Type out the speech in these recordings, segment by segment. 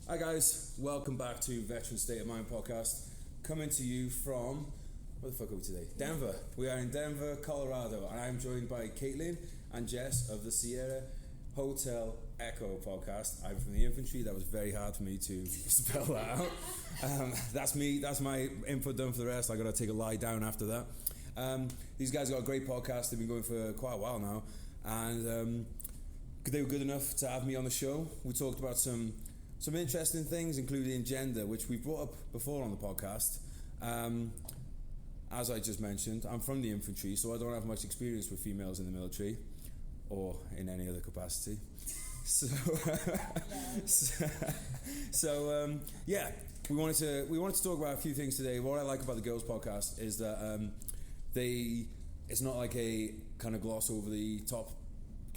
Hi guys, welcome back to Veteran State of Mind podcast. Coming to you from, where the fuck are we today? Denver. We are in Denver, Colorado, and I'm joined by Kaitlyn and Jess of the Sierra Hotel Echo podcast. I'm from the infantry. That was very hard for me to spell that out. That's me. That's my input done for the rest. I got to take a lie down after that. These guys got a great podcast. They've been going for quite a while now, and they were good enough to have me on the show. We talked about some interesting things, including gender, which we brought up before on the podcast. As I just mentioned, I'm from the infantry, so I don't have much experience with females in the military or in any other capacity. Yeah, we wanted to talk about a few things today. What I like about the girls podcast is that it's not like a kind of gloss over the top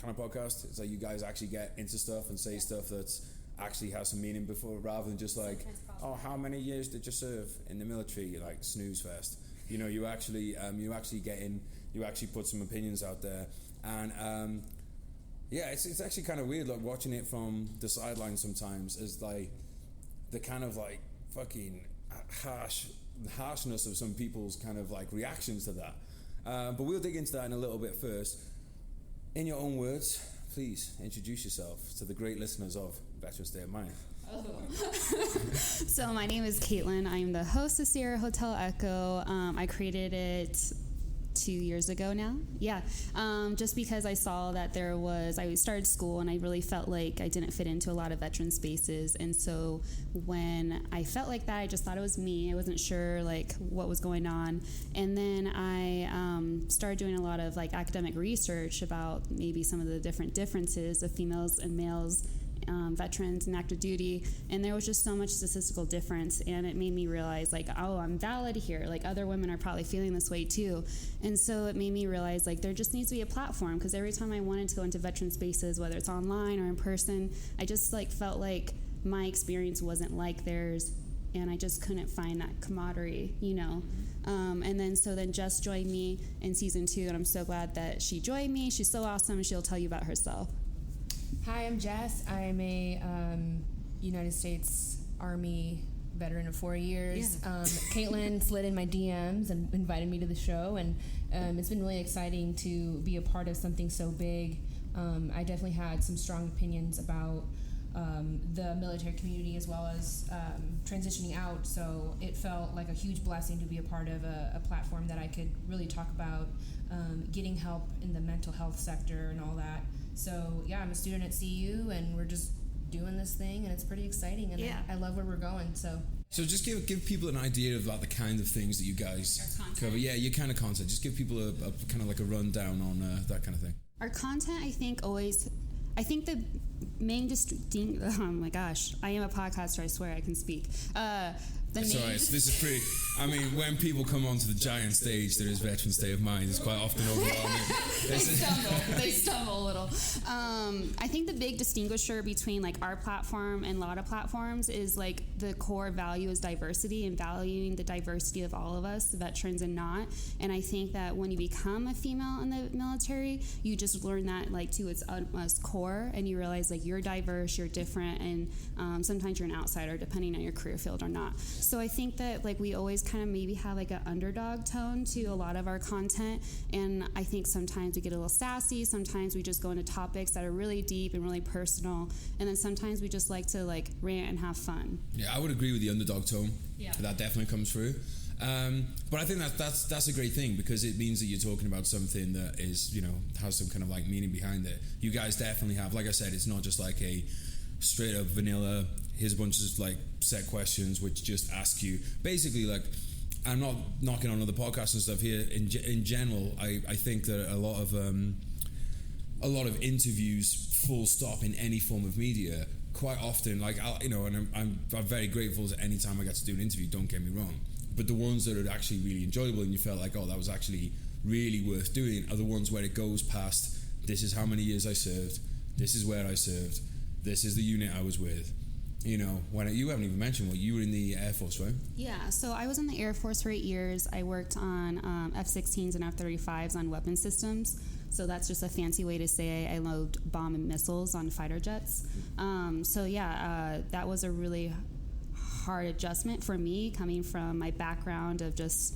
kind of podcast. It's like you guys actually get into stuff and say stuff that's actually has some meaning before, rather than just like, oh, how many years did you serve in the military? Like snooze fest. You know, you actually put some opinions out there, and yeah, it's actually kind of weird, like watching it from the sidelines sometimes, is like the kind of like fucking harshness of some people's kind of like reactions to that. But we'll dig into that in a little bit first. In your own words, please introduce yourself to the great listeners of Veteran State of Mind. Oh. So my name is Kaitlyn. I'm the host of Sierra Hotel Echo. I created it 2 years ago now. Yeah. Just because I saw that I started school and I really felt like I didn't fit into a lot of veteran spaces. And so when I felt like that, I just thought it was me. I wasn't sure like what was going on. And then I started doing a lot of like academic research about maybe some of the differences of females and males, veterans and active duty, and there was just so much statistical difference, and it made me realize like, oh, I'm valid here, like other women are probably feeling this way too. And so it made me realize like there just needs to be a platform, because every time I wanted to go into veteran spaces, whether it's online or in person, I just like felt like my experience wasn't like theirs, and I just couldn't find that camaraderie, you know. And then Jess joined me in season 2, and I'm so glad that she joined me. She's so awesome, and she'll tell you about herself. Hi, I'm Jess. I'm a United States Army veteran of 4 years. Yeah. Kaitlyn slid in my DMs and invited me to the show, and it's been really exciting to be a part of something so big. I definitely had some strong opinions about the military community as well as transitioning out, so it felt like a huge blessing to be a part of a platform that I could really talk about getting help in the mental health sector and all that. So yeah, I'm a student at CU, and we're just doing this thing, and it's pretty exciting, and yeah. I love where we're going. So just give people an idea of like the kind of things that you guys cover. Yeah, your kind of content. Just give people a kind of like a rundown on that kind of thing. Our content, I think the main oh my gosh, I am a podcaster, I swear I can speak. This is pretty, I mean, when people come onto the giant stage, there is Veteran State of Mind. It's quite often overwhelming. They stumble a little. I think the big distinguisher between like our platform and a lot of platforms is like the core value is diversity, and valuing the diversity of all of us, veterans and not. And I think that when you become a female in the military, you just learn that like to its utmost core, and you realize like you're diverse, you're different, and sometimes you're an outsider depending on your career field or not. So I think that like we always kind of maybe have like an underdog tone to a lot of our content, and I think sometimes we get a little sassy, sometimes we just go into topics that are really deep and really personal, and then sometimes we just like to like rant and have fun. Yeah, I would agree with the underdog tone. Yeah, that definitely comes through. But I think that's a great thing, because it means that you're talking about something that is, you know, has some kind of like meaning behind it. You guys definitely have, like I said, it's not just like a straight up vanilla, here's a bunch of like set questions which just ask you basically like, I'm not knocking on other podcasts and stuff here. In general, I think that a lot of interviews, full stop, in any form of media, quite often, like I'm very grateful that any time I get to do an interview, don't get me wrong, but the ones that are actually really enjoyable and you felt like, oh, that was actually really worth doing, are the ones where it goes past, this is how many years I served, this is where I served, this is the unit I was with. You know, when you haven't even mentioned what you were in the Air Force, right? Yeah, so I was in the Air Force for 8 years. I worked on F-16s and F-35s on weapon systems. So that's just a fancy way to say I load bomb and missiles on fighter jets. That was a really hard adjustment for me, coming from my background of just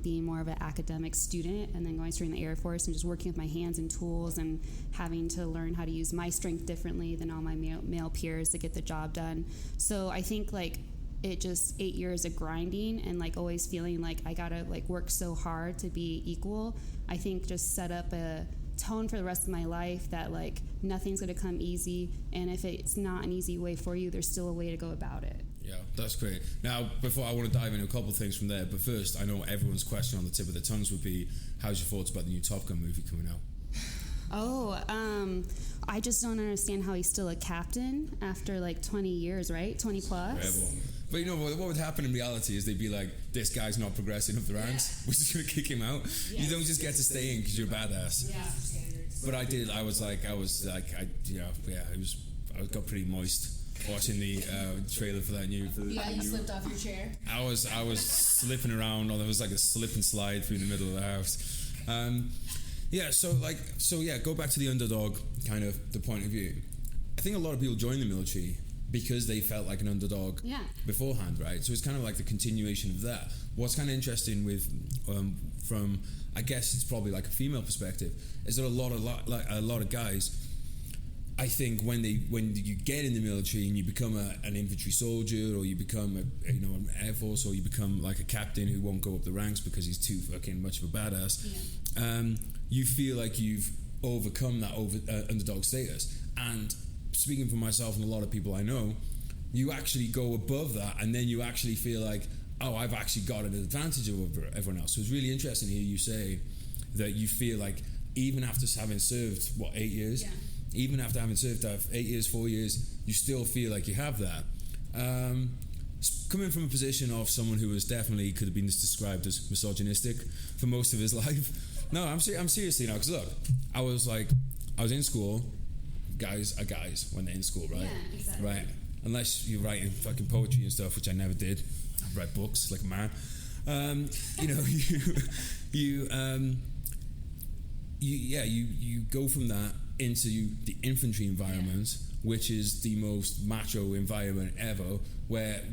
being more of an academic student and then going straight in the Air Force and just working with my hands and tools and having to learn how to use my strength differently than all my male peers to get the job done. So I think like it just 8 years of grinding and like always feeling like I gotta like work so hard to be equal, I think just set up a tone for the rest of my life that like nothing's gonna come easy, and if it's not an easy way for you, there's still a way to go about it. Yeah, that's great. Now, before I want to dive into a couple of things from there, but first, I know everyone's question on the tip of their tongues would be, how's your thoughts about the new Top Gun movie coming out? I just don't understand how he's still a captain after like 20 years, right? 20 plus. Incredible. But you know what would happen in reality is they'd be like, this guy's not progressing up the ranks, which is going to kick him out. Yeah. You don't just get to stay in because you're a badass. Yeah. But I got pretty moist watching the trailer for that new. You slipped off your chair. I was slipping around, or there was like a slip and slide through the middle of the house. Go back to the underdog, kind of the point of view. I think a lot of people join the military because they felt like an underdog beforehand, right? So it's kind of like the continuation of that. What's kind of interesting with from, I guess it's probably like a female perspective, is that a lot of guys, I think when you get in the military and you become an infantry soldier, or you become an Air Force, or you become like a captain who won't go up the ranks because he's too fucking much of a badass, you feel like you've overcome that underdog status. And speaking for myself and a lot of people I know, you actually go above that, and then you actually feel like, oh, I've actually got an advantage over everyone else. So it's really interesting to hear you say that you feel like even after having served 8 years. Yeah. Even after having served 8 years, 4 years, you still feel like you have that. Coming from a position of someone who definitely could have been described as misogynistic for most of his life. No, I'm seriously now, because look, I was in school. Guys are guys when they're in school, right? Yeah, exactly. Right. Unless you're writing fucking poetry and stuff, which I never did. I write books like a man. You go from that into the infantry environment, which is the most macho environment ever, where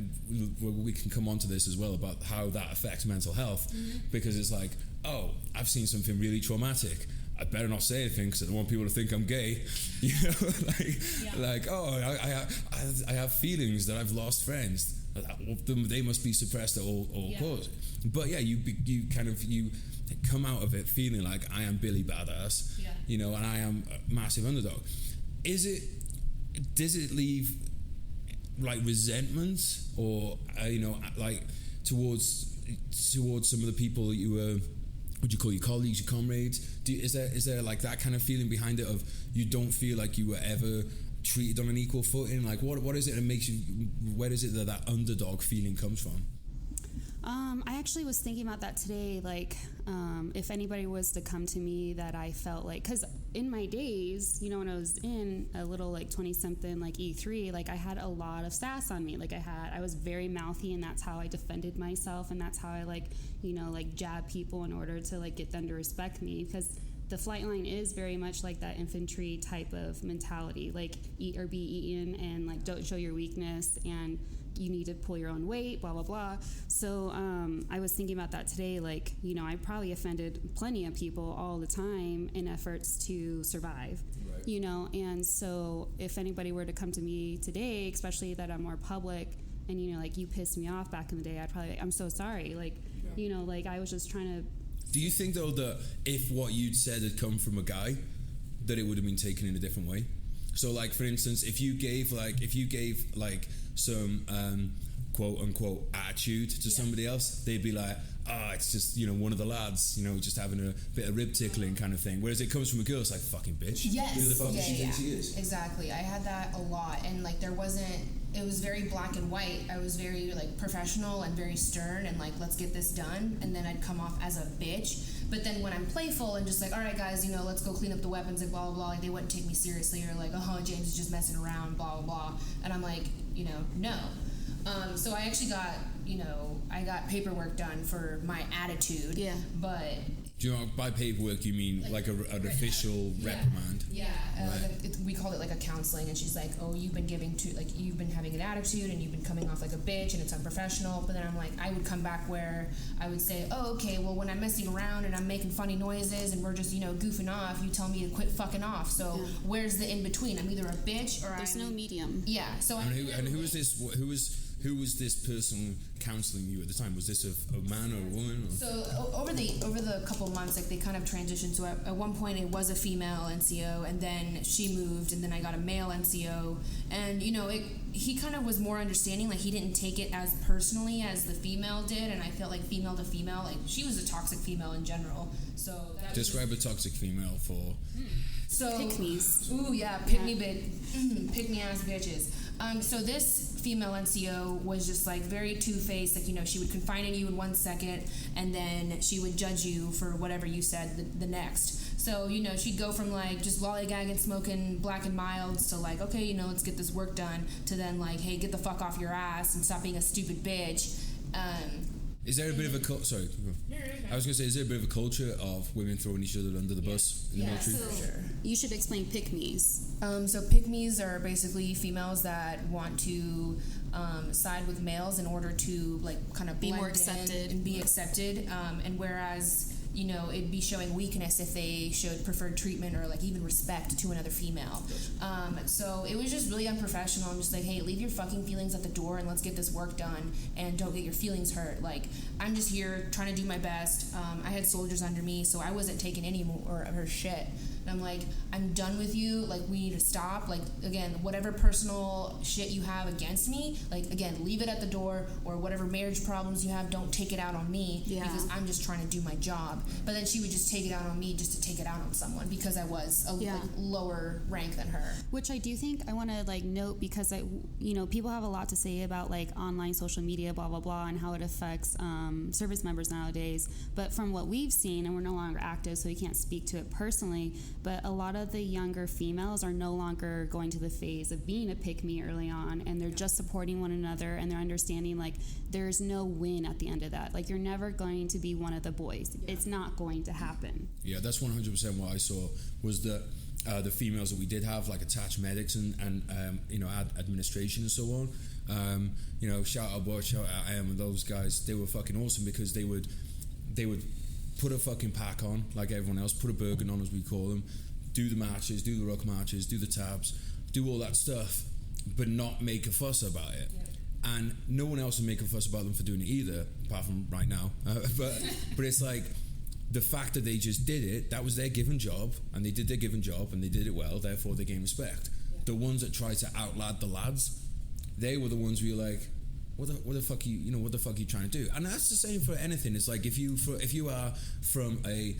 we can come onto this as well about how that affects mental health, because it's like, oh, I've seen something really traumatic, I better not say anything because I don't want people to think I'm gay, I have feelings that I've lost friends, they must be suppressed at all costs. But you come out of it feeling like I am Billy Badass, and I am a massive underdog. Does it leave like resentment, or towards some of the people that you were, would you call your colleagues, your comrades? Is there like that kind of feeling behind it of you don't feel like you were ever treated on an equal footing? Like what is it that makes you? Where is it that underdog feeling comes from? I actually was thinking about that today, like if anybody was to come to me that I felt like, because in my days, when I was in a little like 20-something like E3, like I had a lot of sass on me. Like I was very mouthy, and that's how I defended myself, and that's how I jab people in order to like get them to respect me, because the flight line is very much like that infantry type of mentality, like eat or be eaten, and like don't show your weakness, and you need to pull your own weight, blah, blah, blah. So I was thinking about that today, like, I probably offended plenty of people all the time in efforts to survive, right. And so if anybody were to come to me today, especially that I'm more public, and, you pissed me off back in the day, I'd probably, I'm so sorry. Like, I was just trying to. Do you think, though, that if what you'd said had come from a guy, that it would have been taken in a different way? So, like, for instance, if you gave some quote unquote attitude to somebody else, they'd be like, it's just one of the lads, just having a bit of rib tickling kind of thing. Whereas it comes from a girl, it's like, fucking bitch. Yes. Who the fuck does she think she is? Exactly. I had that a lot, and like it was very black and white. I was very like professional and very stern and like, let's get this done, and then I'd come off as a bitch. But then when I'm playful and just like, all right guys, let's go clean up the weapons, like blah blah blah, like they wouldn't take me seriously, or like, James is just messing around, blah blah blah, and I'm like, no. So I actually got, I got paperwork done for my attitude. Yeah. But Do you know, by paperwork you mean like an official reprimand? Yeah, we called it like a counseling, and she's like, oh, you've been having an attitude, and you've been coming off like a bitch, and it's unprofessional. But then I'm like, I would come back where I would say, oh, okay, well, when I'm messing around and I'm making funny noises and we're just, goofing off, you tell me to quit fucking off. So where's the in between? I'm either a bitch or there's no medium. Yeah. So who was this? Who was this person counseling you at the time? Was this a man or a woman? Or? So over the couple of months, like they kind of transitioned. So at one point it was a female NCO, and then she moved, and then I got a male NCO, and he kind of was more understanding. Like he didn't take it as personally as the female did, and I felt like female to female, like she was a toxic female in general. So describe a toxic female for. So pick-me's. Ooh yeah, pick me ass bitches. So this female NCO was just like very two-faced. Like she would confide in you in 1 second, and then she would judge you for whatever you said the next. So she'd go from like just lollygagging, smoking Black and Milds to like, okay, let's get this work done, to then like, hey, get the fuck off your ass and stop being a stupid bitch. Is there a bit of a sorry? No. I was going to say, is there a bit of a culture of women throwing each other under the bus in the military? So sure. You should explain pick-me's. So pick-me's are basically females that want to side with males in order to like kind of be more accepted and be accepted. And whereas it'd be showing weakness if they showed preferred treatment or like even respect to another female. So it was just really unprofessional. I'm just like, hey, leave your fucking feelings at the door and let's get this work done, and don't get your feelings hurt. Like, I'm just here trying to do my best. I had soldiers under me, so I wasn't taking any more of her shit. And I'm like, I'm done with you. Like, we need to stop. Like, again, whatever personal shit you have against me, like, again, leave it at the door, or whatever marriage problems you have, don't take it out on me because I'm just trying to do my job. But then she would just take it out on me just to take it out on someone because I was a lower rank than her. Which I do think I want to like note, because people have a lot to say about like online social media, blah, blah, blah, and how it affects service members nowadays. But from what we've seen, and we're no longer active, so we can't speak to it personally, but a lot of the younger females are no longer going to the phase of being a pick-me early on, and they're just supporting one another, and they're understanding like there's no win at the end of that. Like, you're never going to be one of the boys. It's not going to happen. Yeah, that's 100% what I saw, was that the females that we did have, like attached medics and administration and so on, shout out Boy, shout out Em and those guys, they were fucking awesome, because they would put a fucking pack on like everyone else, put a burden on, as we call them, do the marches, do the ruck marches, do the tabs, do all that stuff, but not make a fuss about it. And no one else would make a fuss about them for doing it either, apart from right now. But it's like, the fact that they just did it, that was their given job, and they did their given job, and they did it well, therefore they gained respect. The ones that tried to outlad the lads, they were the ones where you're like, what the fuck are you trying to do? And that's the same for anything. It's like, if you are from an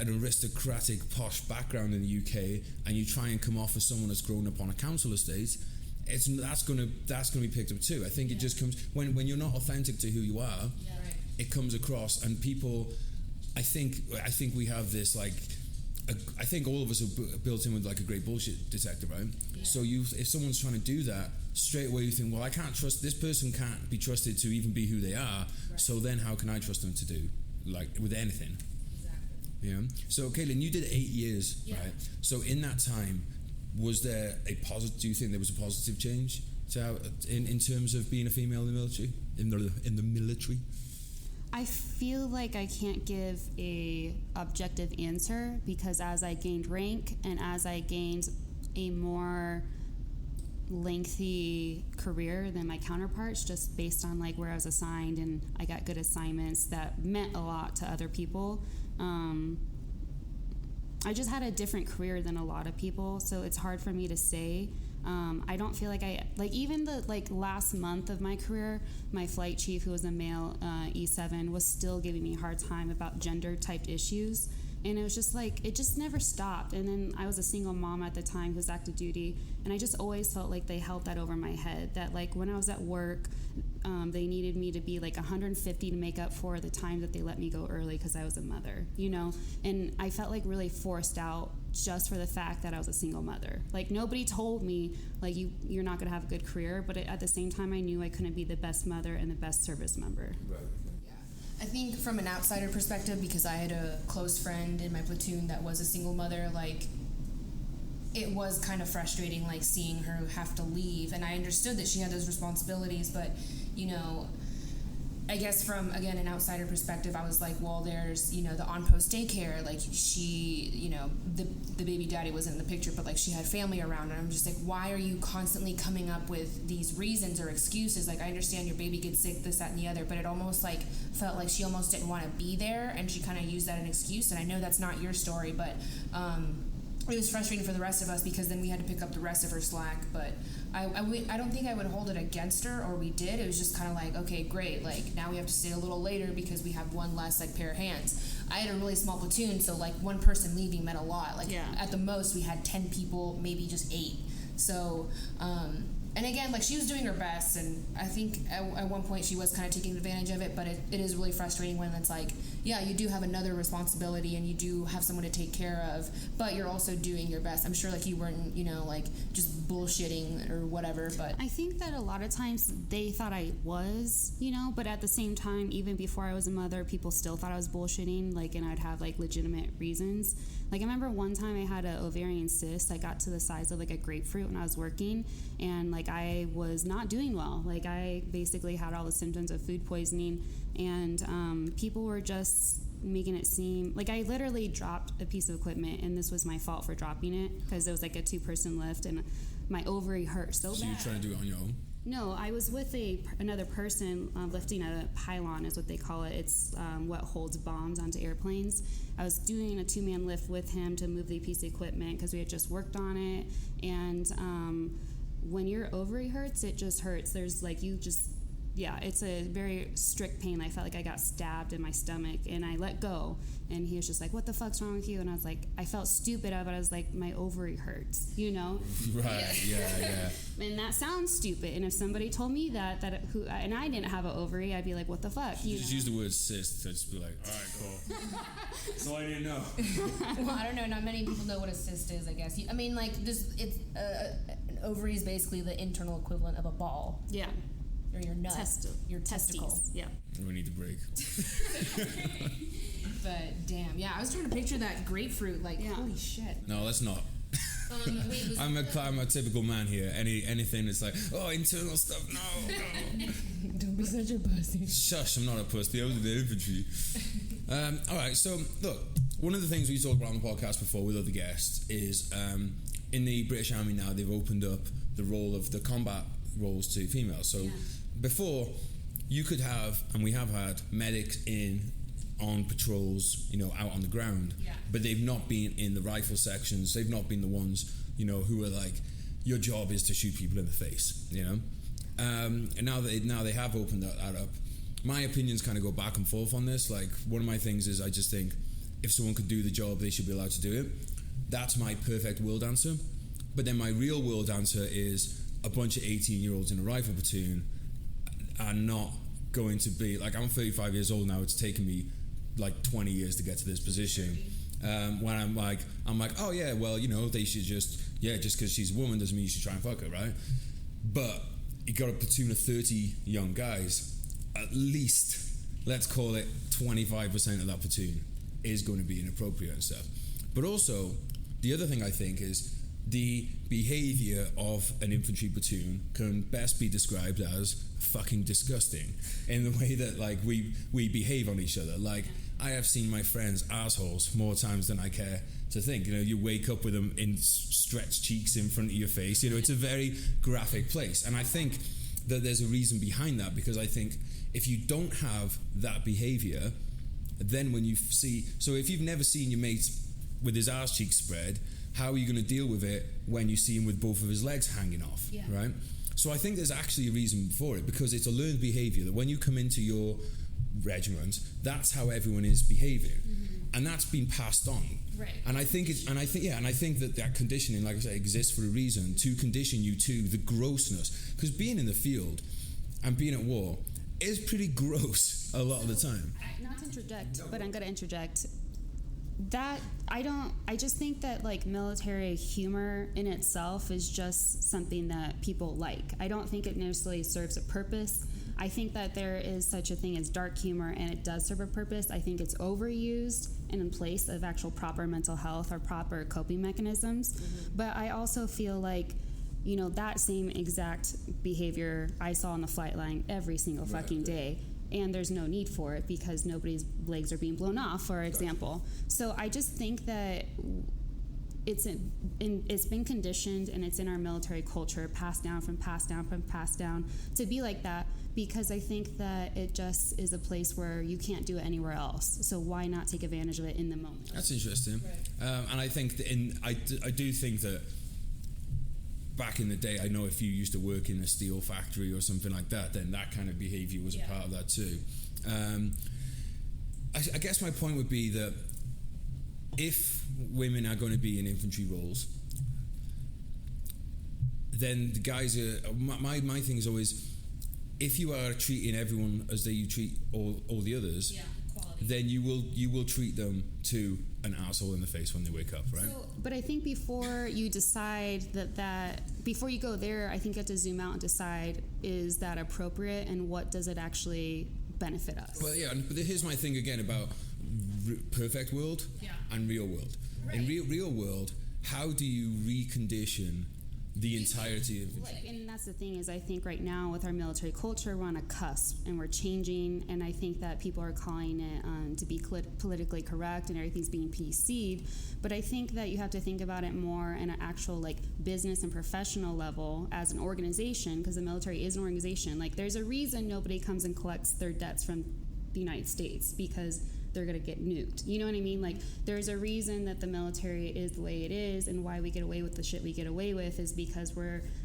aristocratic posh background in the UK, and you try and come off as someone that's grown up on a council estate, that's gonna be picked up too. I think it just comes when you're not authentic to who you are. It comes across, and people. I think we have this like. I think all of us are built in with like a great bullshit detector, right? Yeah. So if someone's trying to do that, straight away you think, well, I can't trust this person. Can't be trusted to even be who they are. Right. So then, how can I trust them to do like with anything? Exactly. Yeah. So, Caitlin, you did 8 years, right? So in that time, was there a positive? Do you think there was a positive change in terms of being a female in the military? In the military. I feel like I can't give a objective answer, because as I gained rank and as I gained a more lengthy career than my counterparts, just based on like where I was assigned, and I got good assignments that meant a lot to other people. I just had a different career than a lot of people, so it's hard for me to say. I don't feel like even the last month of my career, my flight chief, who was a male E7, was still giving me a hard time about gender type issues, and it was just like, it just never stopped. And then I was a single mom at the time who was active duty, and I just always felt like they held that over my head, that like when I was at work, they needed me to be like 150 to make up for the time that they let me go early because I was a mother, and I felt like really forced out just for the fact that I was a single mother. Like, nobody told me like you're not going to have a good career, but at the same time I knew I couldn't be the best mother and the best service member. Right. I think from an outsider perspective, because I had a close friend in my platoon that was a single mother, like, it was kind of frustrating, like, seeing her have to leave. And I understood that she had those responsibilities, but, you know, I guess from, again, an outsider perspective, I was like, well, there's, you know, the on-post daycare, like, she, you know, the baby daddy wasn't in the picture, but, like, she had family around, and I'm just like, why are you constantly coming up with these reasons or excuses? Like, I understand your baby gets sick, this, that, and the other, but it almost, like, felt like she almost didn't want to be there, and she kind of used that as an excuse, and I know that's not your story, but, it was frustrating for the rest of us because then we had to pick up the rest of her slack, but I don't think I would hold it against her, or we did. It was just kind of like, okay, great, like, now we have to stay a little later because we have one less, like, pair of hands. I had a really small platoon, so, like, one person leaving meant a lot. Like, at the most, we had 10 people, maybe just 8. So, and again, like, she was doing her best, and I think at one point she was kind of taking advantage of it, but it is really frustrating when it's like, yeah, you do have another responsibility and you do have someone to take care of, but you're also doing your best. I'm sure, like, you weren't, you know, like, just bullshitting or whatever, but... I think that a lot of times they thought I was, you know, but at the same time, even before I was a mother, people still thought I was bullshitting, like, and I'd have, like, legitimate reasons. Like, I remember one time I had an ovarian cyst. I got to the size of, like, a grapefruit when I was working, and, like, I was not doing well. Like, I basically had all the symptoms of food poisoning, and people were just making it seem like I literally dropped a piece of equipment, and this was my fault for dropping it because it was like a 2-person lift, and my ovary hurt so bad. So you're trying to do it on your own? No, I was with another person lifting a pylon, is what they call it. It's what holds bombs onto airplanes. I was doing a 2-man lift with him to move the piece of equipment because we had just worked on it. And when your ovary hurts, it just hurts. There's like it's a very strict pain. I felt like I got stabbed in my stomach, and I let go. And he was just like, "What the fuck's wrong with you?" And I was like, I felt stupid, but I was like, my ovary hurts, you know? Right, yeah. And that sounds stupid. And if somebody told me and I didn't have an ovary, I'd be like, what the fuck? You just know? use the word cyst to just be like, all right, cool. That's all I need to know. Well, I don't know. Not many people know what a cyst is, I guess. I mean, like, it's an ovary is basically the internal equivalent of a ball. Yeah. Or your nut. Your testicle. Testes. Yeah. We need to break. But damn, yeah, I was trying to picture that grapefruit, like, holy shit. No, let's not. I'm a typical man here. Anything that's like, oh, internal stuff, no. Don't be such a pussy. Shush, I'm not a pussy. I was in the infantry. All right, so look, one of the things we talked about on the podcast before with other guests is in the British Army now, they've opened up the role of the combat roles to females. So before, you could have, and we have had, medics on patrols, you know, out on the ground, but they've not been in the rifle sections. They've not been the ones, you know, who are like, your job is to shoot people in the face, you know. And now they have opened that up. My opinions kind of go back and forth on this. Like, one of my things is I just think if someone could do the job, they should be allowed to do it. That's my perfect world answer. But then my real world answer is a bunch of 18-year-olds in a rifle platoon are not going to be, like, I'm 35 years old now. It's taken me like 20 years to get to this position. When I'm like, oh yeah, well, you know, they should just because she's a woman doesn't mean you should try and fuck her, right? But you got a platoon of 30 young guys, at least, let's call it 25% of that platoon is going to be inappropriate and stuff. But also, the other thing I think is the behaviour of an infantry platoon can best be described as fucking disgusting in the way that, like, we behave on each other. Like, I have seen my friends assholes more times than I care to think. You know, you wake up with them in stretched cheeks in front of your face. You know, it's a very graphic place. And I think that there's a reason behind that, because I think if you don't have that behaviour, then when you see... So if you've never seen your mate with his arse cheeks spread, how are you going to deal with it when you see him with both of his legs hanging off, right? So I think there's actually a reason for it, because it's a learned behaviour that when you come into your regiment, that's how everyone is behaving, and that's been passed on. Right. And I think that conditioning, like I say, exists for a reason, to condition you to the grossness. Because being in the field and being at war is pretty gross a lot of the time. Not to interject, but I'm going to interject. I just think that like military humor in itself is just something that people like. I don't think it necessarily serves a purpose. I think that there is such a thing as dark humor, and it does serve a purpose. I think it's overused and in place of actual proper mental health or proper coping mechanisms. But I also feel like, you know, that same exact behavior I saw on the flight line every single fucking day. And there's no need for it because nobody's legs are being blown off, for example. So I just think that it's been conditioned, and it's in our military culture, passed down to be like that, because I think that it just is a place where you can't do it anywhere else. So why not take advantage of it in the moment? That's interesting. Right. And I think I do think that back in the day, I know if you used to work in a steel factory or something like that, then that kind of behavior was a part of that too. I guess my point would be that if women are going to be in infantry roles, then the guys are... My thing is always, if you are treating everyone as you treat all the others, then you will treat them to an asshole in the face when they wake up, right? So, but I think before you decide before you go there, I think you have to zoom out and decide, is that appropriate, and what does it actually benefit us? Well, yeah, but here's my thing again about perfect world and real world. Right. In real world, how do you recondition the entirety of it? And that's the thing is, I think right now with our military culture, we're on a cusp and we're changing, and I think that people are calling it to be politically correct and everything's being PC'd, but I think that you have to think about it more in an actual like business and professional level as an organization, because the military is an organization. Like, there's a reason nobody comes and collects their debts from the United States, because they're going to get nuked. You know what I mean? Like, there's a reason that the military is the way it is, and why we get away with the shit we get away with is because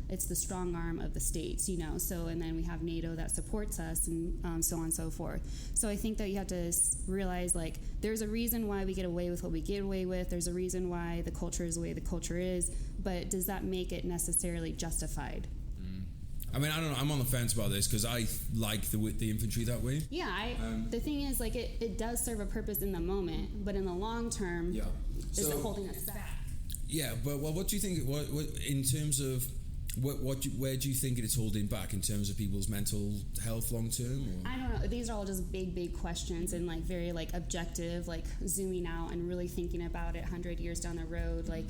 it's the strong arm of the states, you know? So, and then we have NATO that supports us, and so on and so forth. So I think that you have to realize, like, there's a reason why we get away with what we get away with. There's a reason why the culture is the way the culture is, but does that make it necessarily justified? I mean, I don't know. I'm on the fence about this because I like the infantry that way. Yeah, the thing is, like, it does serve a purpose in the moment, but in the long term, is it holding us back? Yeah, but what do you think? What in terms of where do you think it's holding back in terms of people's mental health long term? I don't know. These are all just big questions, and like very like objective, like zooming out and really thinking about it 100 years down the road, like.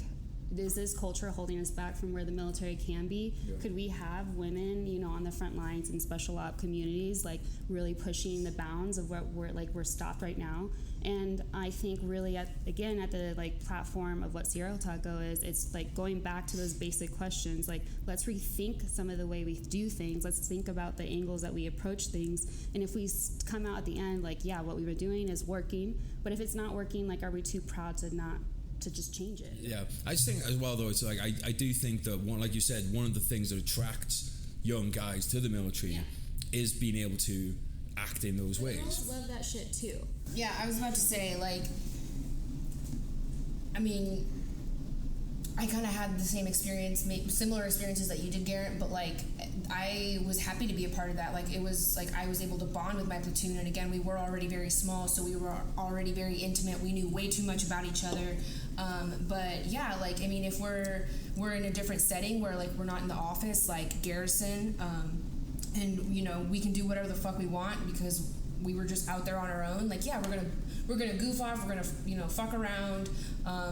Is this culture holding us back from where the military can be? Yeah. Could we have women, you know, on the front lines in special op communities, like really pushing the bounds of what we're stopped right now? And I think really at the like platform of what Sierra Taco is, it's like going back to those basic questions. Like, let's rethink some of the way we do things. Let's think about the angles that we approach things. And if we come out at the end, like, yeah, what we were doing is working. But if it's not working, like, are we too proud to just change it? Yeah, I just think as well, though, it's like I do think that like you said, one of the things that attracts young guys to the military is being able to act in those ways. I love that shit too. Yeah, I was about to say, like, I mean, I kind of had the same experience, similar experiences that you did, Geraint, but like I was happy to be a part of that. Like, it was like I was able to bond with my platoon, and again, we were already very small, so we were already very intimate. We knew way too much about each other. But yeah, like, I mean, if we're in a different setting where like we're not in the office, like garrison, and you know, we can do whatever the fuck we want because we were just out there on our own. Like, yeah, we're gonna goof off. We're gonna, you know, fuck around.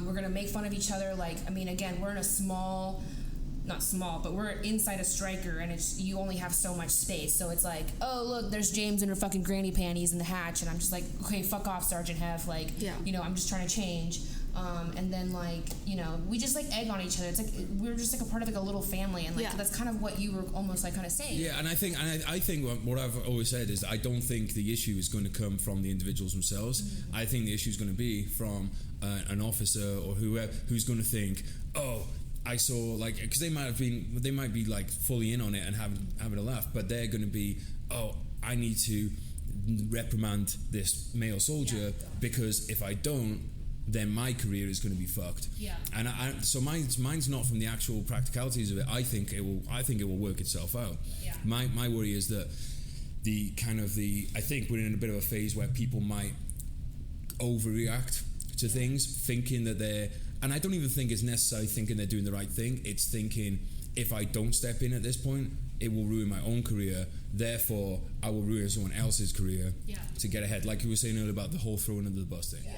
We're gonna make fun of each other. Like, I mean, again, we're in a not small, but we're inside a striker, and you only have so much space. So it's like, oh, look, there's James in her fucking granny panties in the hatch, and I'm just like, okay, fuck off, Sergeant Hef. Like, you know, I'm just trying to change. And then, like, you know, we just like egg on each other. It's like we're just like a part of like a little family, and like that's kind of what you were almost like kind of saying. Yeah, and I think what I've always said is that I don't think the issue is going to come from the individuals themselves. Mm-hmm. I think the issue is going to be from an officer or whoever who's going to think, oh, I saw, like, because they might be like fully in on it and having a laugh, but they're going to be, oh, I need to reprimand this male soldier because if I don't, then my career is going to be fucked. Yeah. And so mine's not from the actual practicalities of it. I think it will work itself out. Yeah. My worry is that I think we're in a bit of a phase where people might overreact to things, thinking that they're, and I don't even think it's necessarily thinking they're doing the right thing. It's thinking, if I don't step in at this point, it will ruin my own career. Therefore, I will ruin someone else's career to get ahead. Like you were saying earlier about the whole throwing under the bus thing. Yeah.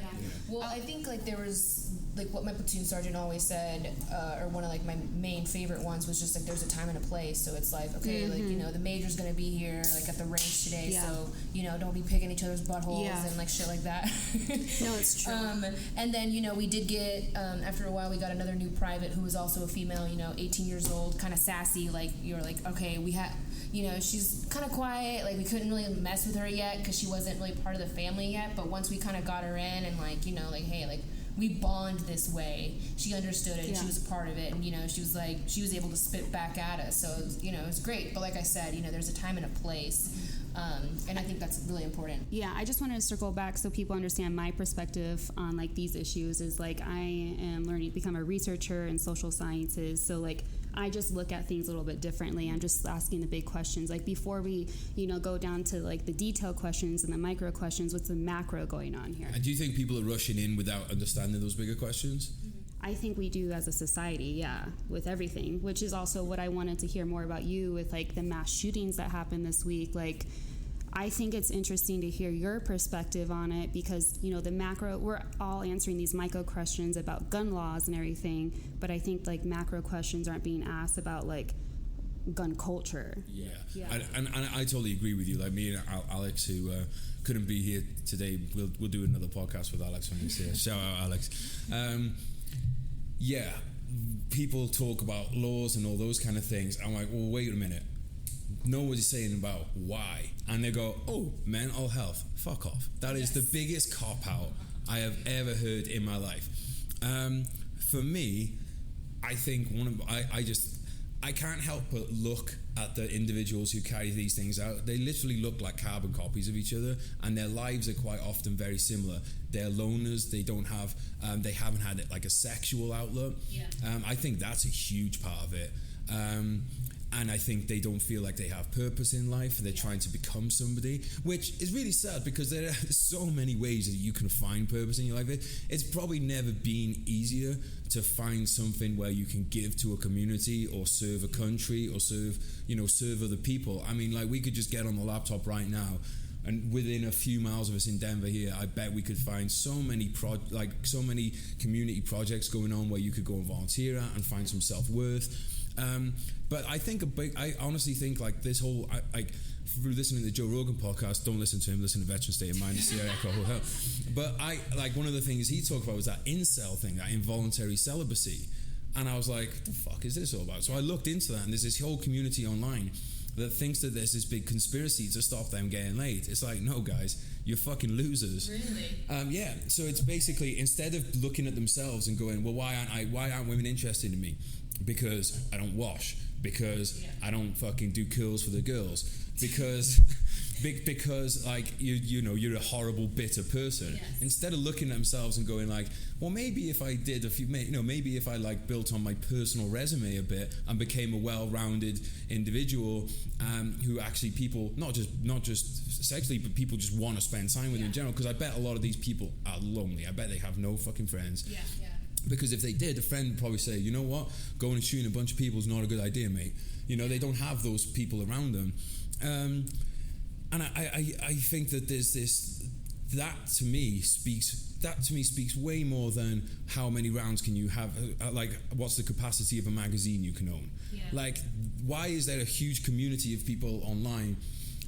Well, I think like there was like what my platoon sergeant always said, or one of like my main favorite ones was just like there's a time and a place. So it's like, okay, like, you know, the major's gonna be here like at the range today, so, you know, don't be picking each other's buttholes and like shit like that. No, it's true. And then, you know, we did get after a while we got another new private who was also a female, you know, 18 years old, kind of sassy. Like you're like, okay, we had, you know, she's kind of quiet, like we couldn't really mess with her yet because she wasn't really part of the family yet, but once we kind of got her in and like, you know, like, hey, like we bond this way, she understood it and she was a part of it, and, you know, she was like, she was able to spit back at us, so it was, you know, it was great. But like I said, you know, there's a time and a place, and I think that's really important. Yeah, I just wanted to circle back so people understand my perspective on like these issues is like I am learning to become a researcher in social sciences, so like I just look at things a little bit differently. I'm just asking the big questions. Like before we, you know, go down to like the detailed questions and the micro questions, what's the macro going on here? And do you think people are rushing in without understanding those bigger questions? I think we do as a society, with everything, which is also what I wanted to hear more about you with like the mass shootings that happened this week. Like, I think it's interesting to hear your perspective on it because, you know, the macro, we're all answering these micro questions about gun laws and everything, but I think like macro questions aren't being asked about like gun culture. Yeah. And I totally agree with you. Like me and Alex, who couldn't be here today, we'll do another podcast with Alex when he's here. Shout out, Alex. People talk about laws and all those kind of things. I'm like, well, wait a minute. Nobody's saying about why. And they go, oh, mental health, fuck off. That is the biggest cop-out I have ever heard in my life. For me, I think I can't help but look at the individuals who carry these things out. They literally look like carbon copies of each other, and their lives are quite often very similar. They're loners. They don't have, they haven't had like a sexual outlet. I think that's a huge part of it. And I think they don't feel like they have purpose in life. They're trying to become somebody, which is really sad because there are so many ways that you can find purpose in your life. It's probably never been easier to find something where you can give to a community or serve a country or serve other people. I mean, like, we could just get on the laptop right now, and within a few miles of us in Denver here, I bet we could find so many community projects going on where you could go and volunteer at and find some self-worth. But I think I honestly think like this whole, through listening to the Joe Rogan podcast, don't listen to him, listen to Veteran State of Mind and Sierra Echo Hotel. But I like, one of the things he talked about was that incel thing, that involuntary celibacy. And I was like, what the fuck is this all about? So I looked into that, and there's this whole community online that thinks that there's this big conspiracy to stop them getting laid. It's like, no, guys, you're fucking losers. Really? So it's basically, instead of looking at themselves and going, well, why aren't women interested in me? Because I don't wash, because I don't fucking do curls for the girls, because like you're a horrible, bitter person. Instead of looking at themselves and going like, well, maybe if I did maybe if I like built on my personal resume a bit and became a well-rounded individual, who actually people not just sexually, but people just want to spend time with in general. Because I bet a lot of these people are lonely. I bet they have no fucking friends. Because if they did, a friend would probably say, you know what, going and shooting a bunch of people is not a good idea, mate. You know, they don't have those people around them. And I think that there's this, that to me speaks way more than how many rounds can you have, like what's the capacity of a magazine you can own. Like, why is there a huge community of people online?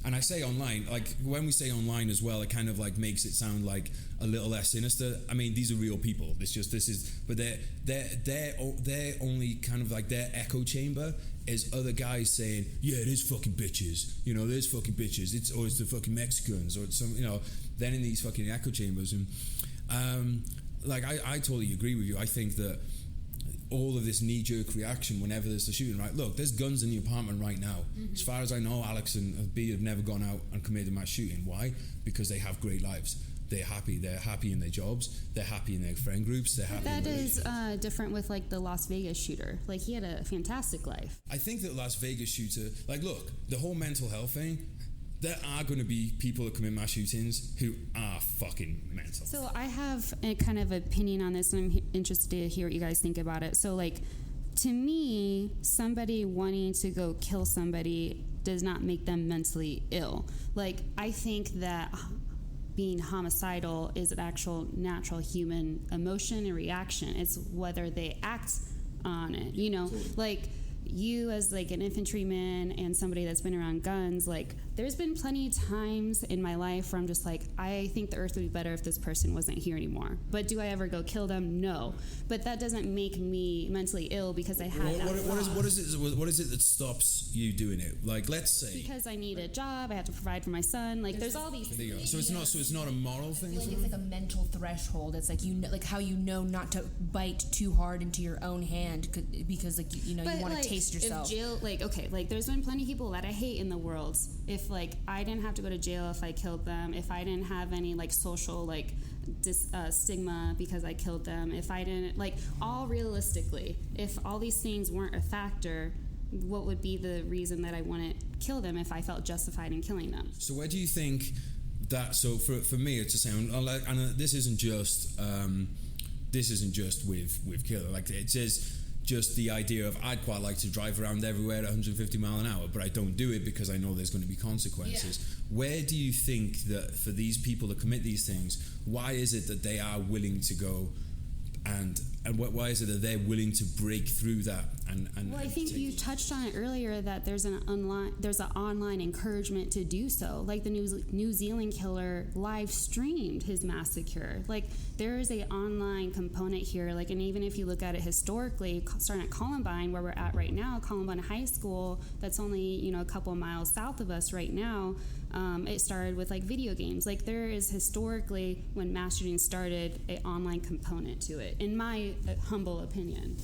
And I say online, like when we say online as well, it kind of like makes it sound like a little less sinister. I mean, these are real people. But they're only kind of like their echo chamber is other guys saying, yeah, there's fucking bitches. You know, there's fucking bitches. It's the fucking Mexicans or it's some, you know, then in these fucking echo chambers. And like, I totally agree with you. I think that all of this knee-jerk reaction whenever there's a shooting, right? Look, there's guns in the apartment right now. As far as I know, Alex and B have never gone out and committed a mass shooting. Why? Because they have great lives. They're happy. They're happy in their jobs. They're happy in their friend groups. They're happy. That is different with like the Las Vegas shooter. Like, he had a fantastic life. I think that Las Vegas shooter, like, look, the whole mental health thing, there are going to be people that commit mass shootings who are fucking mental. So I have a kind of opinion on this, and I'm interested to hear what you guys think about it. So, like, to me, somebody wanting to go kill somebody does not make them mentally ill. Like, I think that being homicidal is an actual natural human emotion and reaction. It's whether they act on it, you know? Like, you as like an infantryman and somebody that's been around guns, like, there's been plenty of times in my life where I'm just like, I think the earth would be better if this person wasn't here anymore. But do I ever go kill them? No. But that doesn't make me mentally ill because I had what is it that stops you doing it? Like, let's say because I need a job, I have to provide for my son. Like, there's all these there you go. So it's not a moral thing. Like, it's like a mental threshold. It's like, you know, like how you know not to bite too hard into your own hand because like you know, you want to taste yourself. If jail, like, okay, like, there's been plenty of people that I hate in the world. If like I didn't have to go to jail if I killed them, if I didn't have any like social like stigma because I killed them, if I didn't, like, all realistically, if all these things weren't a factor, what would be the reason that I wouldn't kill them if I felt justified in killing them? So where do you think that? So for me, it's the same. And this isn't just with killer. Like, it is just the idea of, I'd quite like to drive around everywhere at 150 mile an hour, but I don't do it because I know there's going to be consequences. Yeah. Where do you think that for these people that commit these things, why is it that they are willing to go and why is it that they're willing to break through that? Well, I think you touched on it earlier that there's an online encouragement to do so. Like, the New Zealand killer live streamed his massacre. Like, there is a online component here. Like, and even if you look at it historically, starting at Columbine, where we're at right now, Columbine High School, that's only, you know, a couple miles south of us right now. It started with like video games. Like, there is historically, when mass shootings started, an online component to it, in my humble opinion.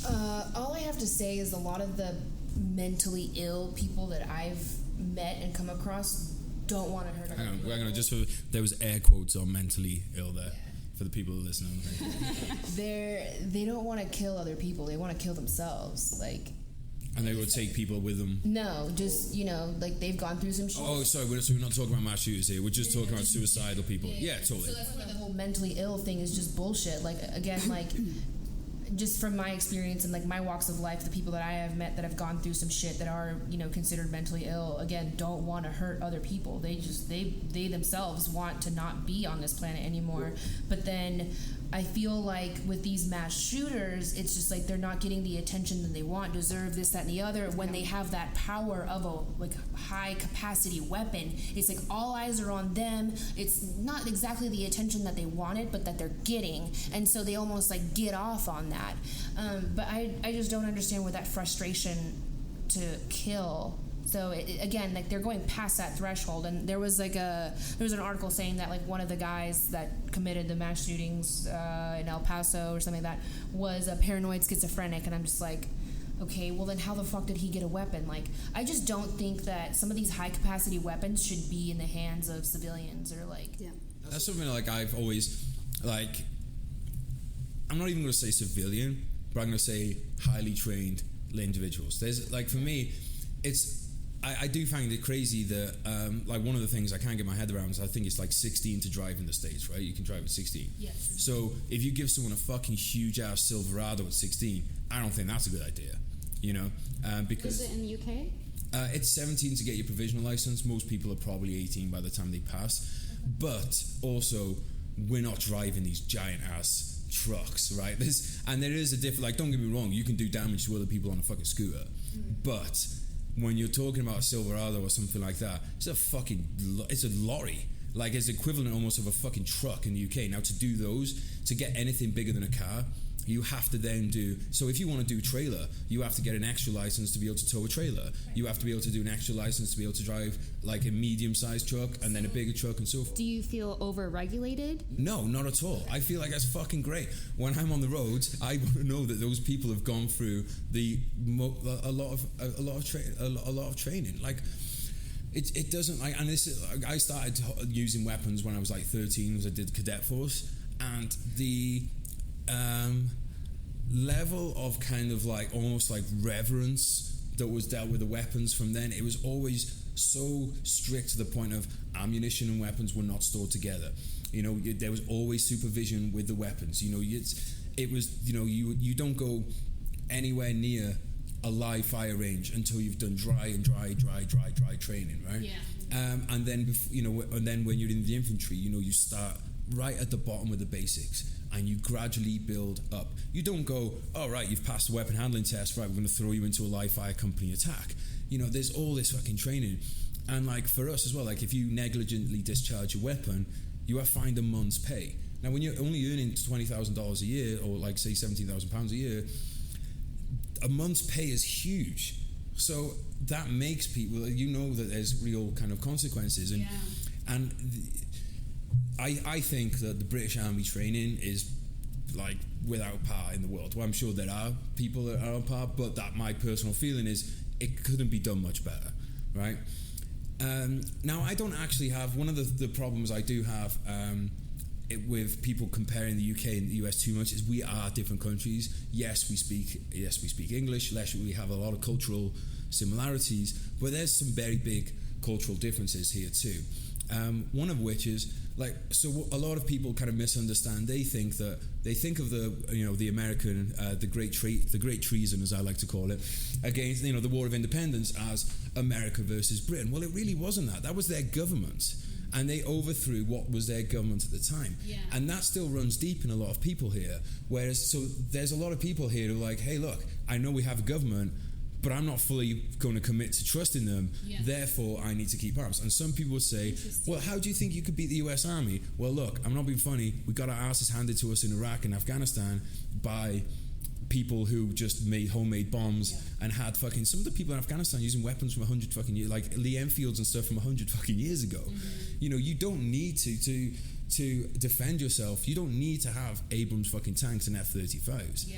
All I have to say is a lot of the mentally ill people that I've met and come across don't want to hurt other people. Hang on, just there was air quotes on mentally ill there. For the people who listen. They don't want to kill other people. They want to kill themselves. Like, and they will take people with them. No, just, you know, like, they've gone through some shit. Oh, sorry, we're not talking about mass shooters here. We're just talking about suicidal people. Yeah, totally. So that's why the whole mentally ill thing is just bullshit. Like, again, like, just from my experience and like my walks of life, the people that I have met that have gone through some shit that are, you know, considered mentally ill, again, don't want to hurt other people. They themselves want to not be on this planet anymore. But then I feel like with these mass shooters, it's just like they're not getting the attention that they want, deserve, this, that, and the other. When they have that power of a like high capacity weapon, it's like all eyes are on them. It's not exactly the attention that they wanted, but that they're getting, and so they almost like get off on that. But I just don't understand where that frustration to kill. So again, like, they're going past that threshold, and there was an article saying that like one of the guys that committed the mass shootings in El Paso or something like that was a paranoid schizophrenic, and I'm just like, okay, well then how the fuck did he get a weapon? Like, I just don't think that some of these high capacity weapons should be in the hands of civilians or like. Yeah. That's something like I've always like. I'm not even going to say civilian, but I'm going to say highly trained individuals. There's like, for me, it's. I do find it crazy that, like, one of the things I can't get my head around is I think it's like 16 to drive in the States, right? You can drive at 16. Yes. So if you give someone a fucking huge ass Silverado at 16, I don't think that's a good idea, you know? Because is it in the UK? It's 17 to get your provisional license. Most people are probably 18 by the time they pass. But also, we're not driving these giant ass trucks, right? There is a different, like, don't get me wrong, you can do damage to other people on a fucking scooter, but when you're talking about a Silverado or something like that, it's a lorry. Like, it's equivalent almost of a fucking truck in the UK. Now, to do those, to get anything bigger than a car, you have to then do, so if you want to do trailer, you have to get an extra license to be able to tow a trailer. You have to be able to do an extra license to be able to drive like a medium-sized truck and then a bigger truck and so forth. Do you feel over-regulated? No, not at all. I feel like that's fucking great. When I'm on the roads, I want to know that those people have gone through a lot of training. Like, it doesn't, like, and this, I started using weapons when I was like 13, as I did cadet force, and the level of kind of like almost like reverence that was dealt with the weapons from then. It was always so strict to the point of ammunition and weapons were not stored together. There was always supervision with the weapons. It was, you don't go anywhere near a live fire range until you've done dry training, right? Yeah. And then when you're in the infantry, you start right at the bottom with the basics, and you gradually build up. You don't go, oh right, you've passed the weapon handling test, right, we're going to throw you into a live fire company attack. There's all this fucking training, and like for us as well, like if you negligently discharge a weapon, you are fined a month's pay. Now, when you're only earning $20,000 a year, or like say £17,000 a year, a month's pay is huge. So that makes people, that there's real kind of consequences, and I think that the British Army training is like without par in the world. Well, I'm sure there are people that are on par, but that my personal feeling is it couldn't be done much better, right? Now, I don't actually have, one of the problems I do have with people comparing the UK and the US too much is we are different countries. Yes, we speak English. Yes, we have a lot of cultural similarities, but there's some very big cultural differences here too. One of which is a lot of people kind of misunderstand. They think of the American the great treason, as I like to call it, against the War of Independence as America versus Britain. Well, it really wasn't that. That was their government, and they overthrew what was their government at the time. Yeah. And that still runs deep in a lot of people here. Whereas, so there's a lot of people here who are like, hey, look, I know we have a government, but I'm not fully going to commit to trusting them, therefore I need to keep arms. And some people would say, well, how do you think you could beat the US Army? Well, look, I'm not being funny, we got our asses handed to us in Iraq and Afghanistan by people who just made homemade bombs and had fucking, some of the people in Afghanistan using weapons from 100 fucking years, like Lee Enfields and stuff from 100 fucking years ago. You don't need to defend yourself, you don't need to have Abrams fucking tanks and F-35s.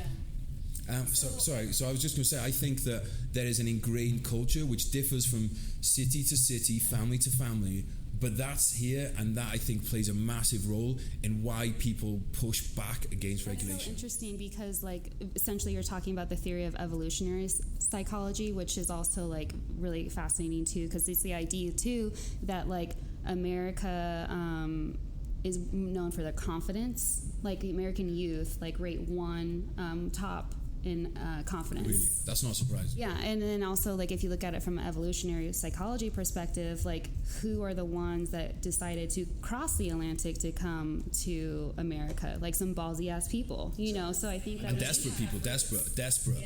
So I was just going to say, I think that there is an ingrained culture which differs from city to city, family to family, but that's here, and that I think plays a massive role in why people push back against regulation. That's so interesting because, like, essentially you're talking about the theory of evolutionary psychology, which is also like really fascinating too, because it's the idea too that like America is known for their confidence, like the American youth, like rate one top in confidence. Really? That's not surprising. Yeah, and then also, like, if you look at it from an evolutionary psychology perspective, like, who are the ones that decided to cross the Atlantic to come to America? Like, some ballsy-ass people, So I think that... And desperate people, desperate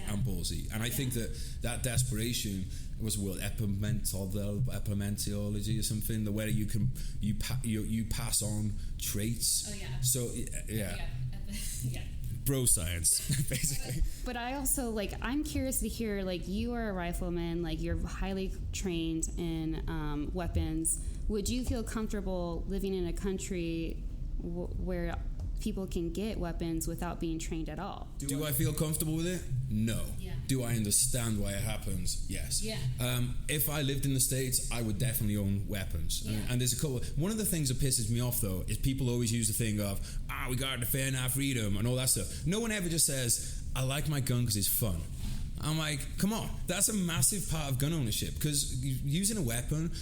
and ballsy. And I think that desperation was epimentiology or something, where you pass on traits. Oh, yeah. So, yeah. Bro science, basically. But I also, like, I'm curious to hear, like, you are a rifleman, like, you're highly trained in weapons. Would you feel comfortable living in a country where people can get weapons without being trained at all? Do I feel comfortable with it? No. Yeah. Do I understand why it happens? Yes. Yeah. If I lived in the States, I would definitely own weapons. Yeah. And there's a couple. One of the things that pisses me off, though, is people always use the thing of, we got to defend our freedom and all that stuff. No one ever just says, I like my gun because it's fun. I'm like, come on, that's a massive part of gun ownership, because using a weapon,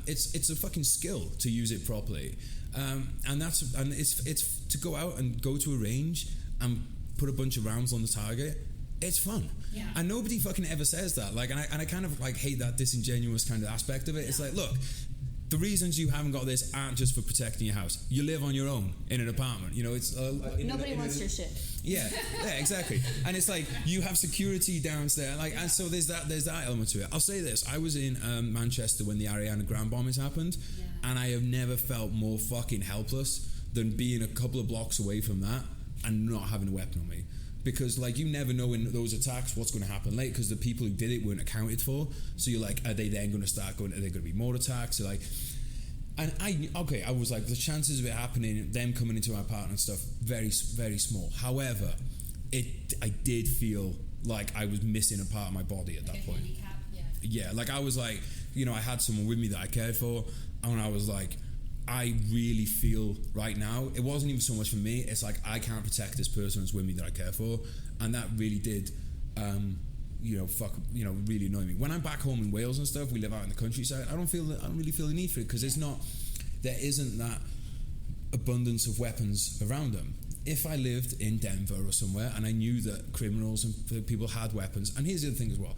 it's a fucking skill to use it properly. And it's to go out and go to a range and put a bunch of rounds on the target. It's fun. Yeah. And nobody fucking ever says that. Like, and I kind of like hate that disingenuous kind of aspect of it. Yeah. It's like, look, the reasons you haven't got this aren't just for protecting your house. You live on your own in an apartment. It's nobody wants your shit. Yeah, exactly. And it's like you have security downstairs. Like, and so there's that element to it. I'll say this: I was in Manchester when the Ariana Grande bombings happened, and I have never felt more fucking helpless than being a couple of blocks away from that and not having a weapon on me. Because, like, you never know in those attacks what's going to happen later, because the people who did it weren't accounted for. So you're like, are they then going to start going, are there going to be more attacks? So like, and I was like, the chances of it happening, them coming into my apartment and stuff, very, very small. However, I did feel like I was missing a part of my body at that point. Handicap, yeah, like I was like, I had someone with me that I cared for, and I was like, I really feel right now, it wasn't even so much for me, it's like I can't protect this person who's with me that I care for, and that really did really annoy me. When I'm back home in Wales and stuff, we live out in the countryside. I don't really feel the need for it because there isn't that abundance of weapons around them. If I lived in Denver or somewhere and I knew that criminals and people had weapons, and here's the other thing as well: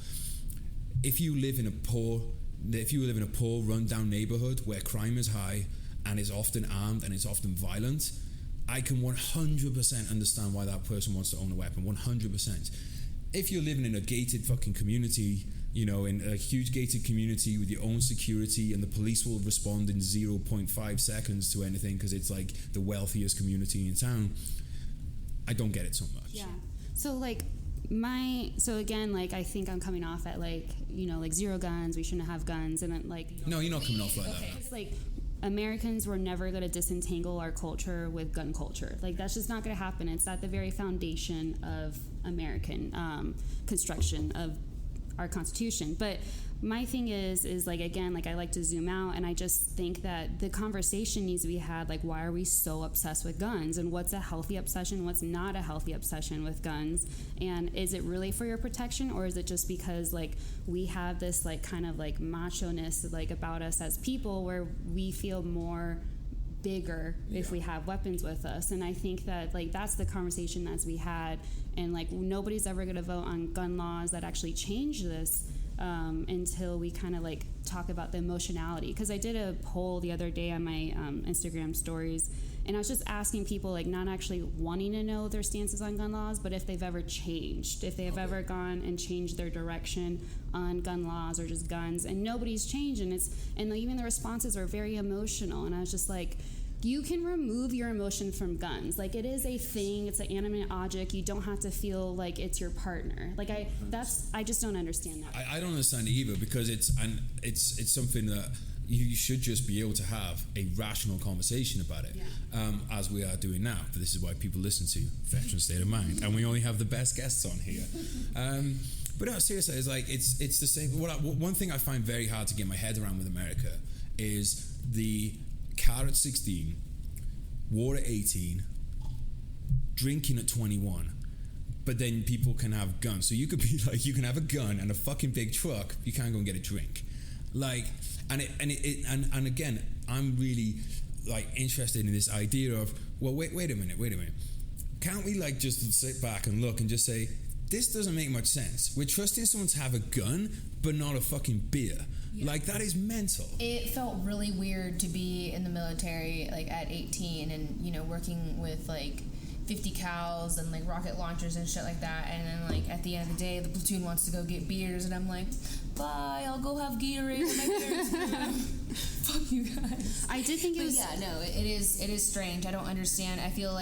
if you live in a poor, run-down neighborhood where crime is high and is often armed and it's often violent, I can 100% understand why that person wants to own a weapon. 100%. If you're living in a gated fucking community, in a huge gated community with your own security, and the police will respond in 0.5 seconds to anything because it's like the wealthiest community in town, I don't get it so much. Yeah. So again, I think I'm coming off at zero guns, we shouldn't have guns, and then No, you're not coming off like that. It's Americans were never going to disentangle our culture with gun culture. That's just not going to happen. It's at the very foundation of American construction of our Constitution. But my thing is again, I like to zoom out, and I just think that the conversation needs to be had, why are we so obsessed with guns, and what's a healthy obsession, what's not a healthy obsession with guns, and is it really for your protection, or is it just because we have this kind of macho-ness about us as people, where we feel more bigger if we have weapons with us? And I think that that's the conversation that's we had, and nobody's ever going to vote on gun laws that actually change this until we kind of talk about the emotionality. Because I did a poll the other day on my Instagram stories, and I was just asking people not actually wanting to know their stances on gun laws, but if they've ever changed, if they have ever gone and changed their direction on gun laws or just guns, and nobody's changed. And even the responses are very emotional, and I was just you can remove your emotion from guns. It is a thing. It's an animate object. You don't have to feel like it's your partner. I just don't understand that. I don't understand it either, because it's something that you should just be able to have a rational conversation about it, as we are doing now. But this is why people listen to Veteran State of Mind, and we only have the best guests on here. But no, seriously, it's the same. One thing I find very hard to get my head around with America is the car at 16, war at 18, drinking at 21, but then people can have guns. So you could be you can have a gun and a fucking big truck, you can't go and get a drink. And again, I'm really interested in this idea of, well, wait a minute. Can't we just sit back and look and just say, this doesn't make much sense. We're trusting someone to have a gun, but not a fucking beer. Yeah. That is mental. It felt really weird to be in the military, at 18, and, working with, 50 cals and, rocket launchers and shit like that. And then, at the end of the day, the platoon wants to go get beers, and I'm like, bye, I'll go have Geraint with my parents. Fuck you guys. I did think it was... Yeah, no, it is strange. I don't understand. I feel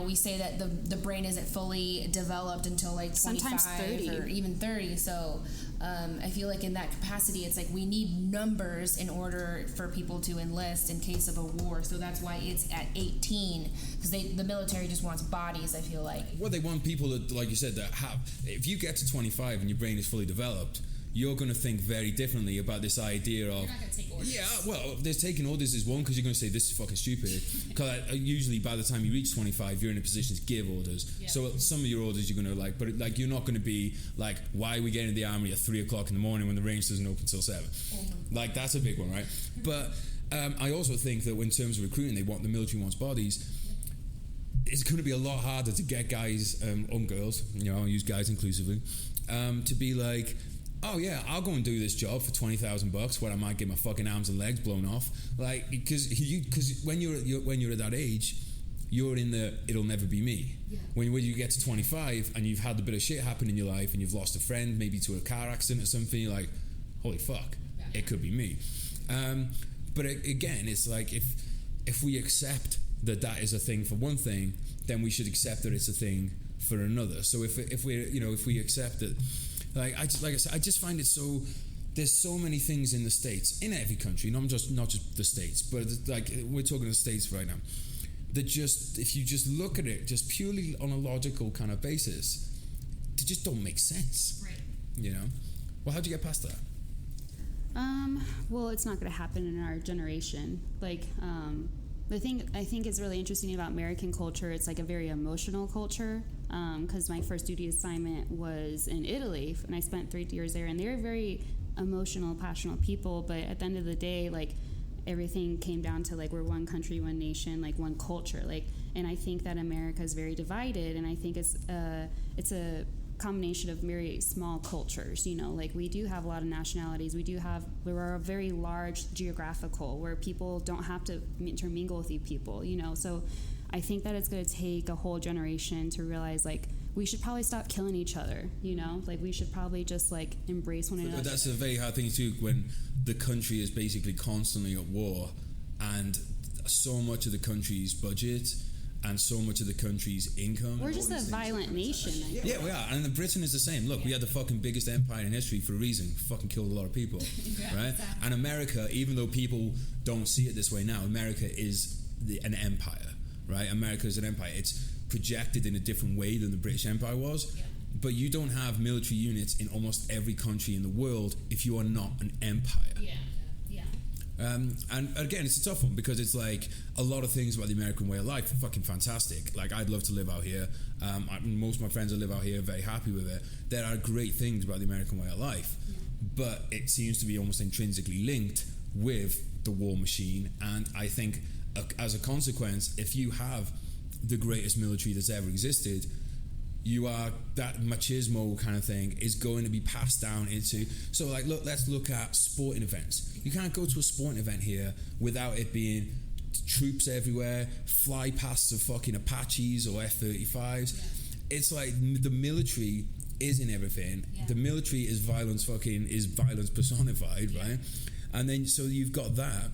we say that the brain isn't fully developed until 25 sometimes 30 or even 30. So I feel in that capacity, it's we need numbers in order for people to enlist in case of a war. So that's why it's at 18, because the military just wants bodies, I feel like. Well, they want people that, like you said, that have... If you get to 25 and your brain is fully developed, you're going to think very differently about this idea of... You're not going to take orders. Yeah, well, there's taking orders is one, because you're going to say, this is fucking stupid. Because usually by the time you reach 25, you're in a position to give orders. Yeah. So some of your orders you're going to but you're not going to be why are we getting to the army at 3 o'clock in the morning when the range doesn't open till 7? Mm-hmm. That's a big one, right? But I also think that in terms of recruiting, the military wants bodies. It's going to be a lot harder to get guys, or girls, I'll use guys inclusively, to be oh yeah, I'll go and do this job for $20,000 where I might get my fucking arms and legs blown off. Because when you're at that age, you're in the it'll never be me. Yeah. When you get to 25 and you've had a bit of shit happen in your life and you've lost a friend, maybe to a car accident or something, you're like, holy fuck, it could be me. But again, it's if we accept that is a thing for one thing, then we should accept that it's a thing for another. So if we accept it. I just find it so. There's so many things in the States, in every country, not just the States, but we're talking the States right now. That just, if you just look at it, just purely on a logical kind of basis, they just don't make sense. Right. Well, how'd you get past that? Well, it's not going to happen in our generation. The thing I think is really interesting about American culture, it's a very emotional culture. because my first duty assignment was in Italy, and I spent 3 years there, and they're very emotional, passionate people, but at the end of the day, like, everything came down to, like, we're one country, one nation, like, one culture, like, and I think that America is very divided, and I think it's a combination of very small cultures, you know, like, we do have a lot of nationalities, we're a very large geographical, where people don't have to intermingle with people, you know, so I think that it's going to take a whole generation to realize, like, we should probably stop killing each other, you know, like, we should probably just, like, embrace one another. But that's a very hard thing too, when the country is basically constantly at war, and so much of the country's budget and so much of the country's income. We're just a violent nation. Yeah, we are. And Britain is the same. Look, we had the fucking biggest empire in history for a reason. Fucking killed a lot of people, right? Exactly. And America, even though people don't see it this way now, America is an empire, right? America is an empire. It's projected in a different way than the British Empire was. Yeah. But you don't have military units in almost every country in the world if you are not an empire. Yeah. And again, it's a tough one, because it's like a lot of things about the American way of life are fucking fantastic. Like, I'd love to live out here. Most of my friends that live out here are very happy with it. There are great things about the American way of life, but it seems to be almost intrinsically linked with the war machine. And I think as a consequence, if you have the greatest military that's ever existed, you are, that machismo kind of thing is going to be passed down into, so like, look, let's look at sporting events. You can't go to a sporting event here without it being troops everywhere, fly pasts of fucking Apaches or F-35s. Yeah. It's like the military is in everything. Yeah. The military is violence personified, right? And then, so you've got that.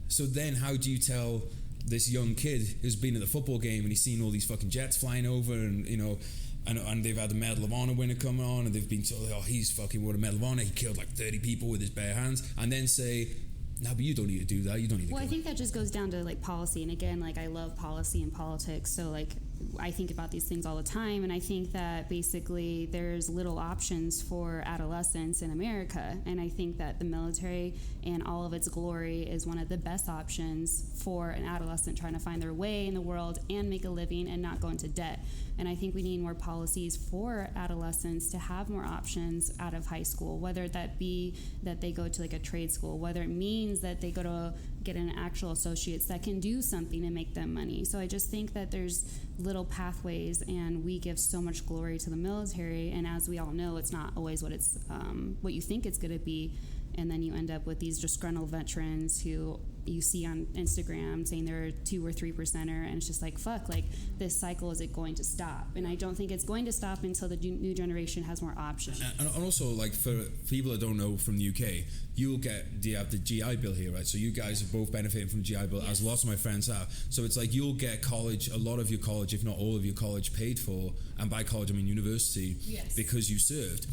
So then how do you tell this young kid who's been at the football game and he's seen all these fucking jets flying over, and, you know, and they've had the Medal of Honor winner come on, and they've been told, oh, he's fucking won a Medal of Honor, he killed like 30 people with his bare hands, and then say, no, but you don't need to do that, you don't need to. Well, I think that just goes down to, like, policy, and again, like, I love policy and politics, so, like, I think about these things all the time, and I think that basically there's little options for adolescents in America, and I think that the military and all of its glory is one of the best options for an adolescent trying to find their way in the world and make a living and not go into debt. And I think we need more policies for adolescents to have more options out of high school, whether that be that they go to, like, a trade school, whether it means that they go to get an actual associate's that can do something and make them money. So I just think that there's little pathways, and we give so much glory to the military, and as we all know, it's not always what it's what you think it's going to be, and then you end up with these disgruntled veterans who you see on Instagram saying they're 2 or 3%er, and it's just like, fuck, like, this cycle, is it going to stop? And I don't think it's going to stop until the new generation has more options. And also, like, for people that don't know from the UK, you have the GI Bill here, right? So you guys are both benefiting from the GI Bill, as lots of my friends have. So it's like you'll get college, a lot of your college, if not all of your college, paid for, and by college I mean university, because you served.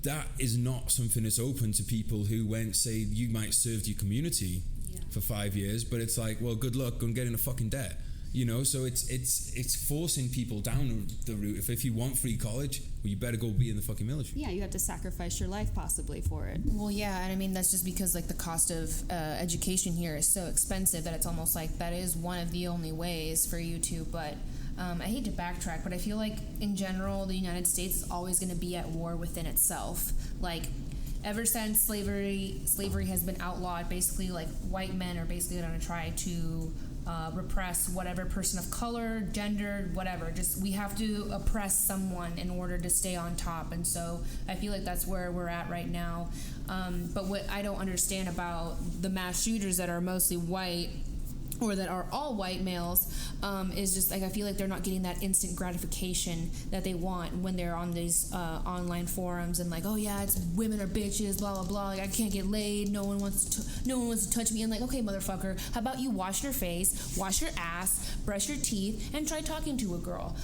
That is not something that's open to people who went, say, you might serve your community for 5 years, but it's like, well, good luck, go and get in a fucking debt, you know. So it's forcing people down the route. If you want free college, well, you better go be in the fucking military. Yeah, you have to sacrifice your life possibly for it. Well, yeah, and I mean, that's just because, like, the cost of education here is so expensive that it's almost like that is one of the only ways for you to, but I hate to backtrack, but I feel like in general the United States is always going to be at war within itself. Like, ever since slavery has been outlawed, basically, like, white men are basically going to try to repress whatever person of color, gender, whatever. Just, we have to oppress someone in order to stay on top, and so I feel like that's where we're at right now. But what I don't understand about the mass shooters that are mostly white, or that are all white males, is just, like, I feel like they're not getting that instant gratification that they want when they're on these online forums, and like, oh yeah, it's women are bitches, blah blah blah, like, I can't get laid, no one wants to touch me. And like, okay, motherfucker, how about you wash your face, wash your ass, brush your teeth, and try talking to a girl,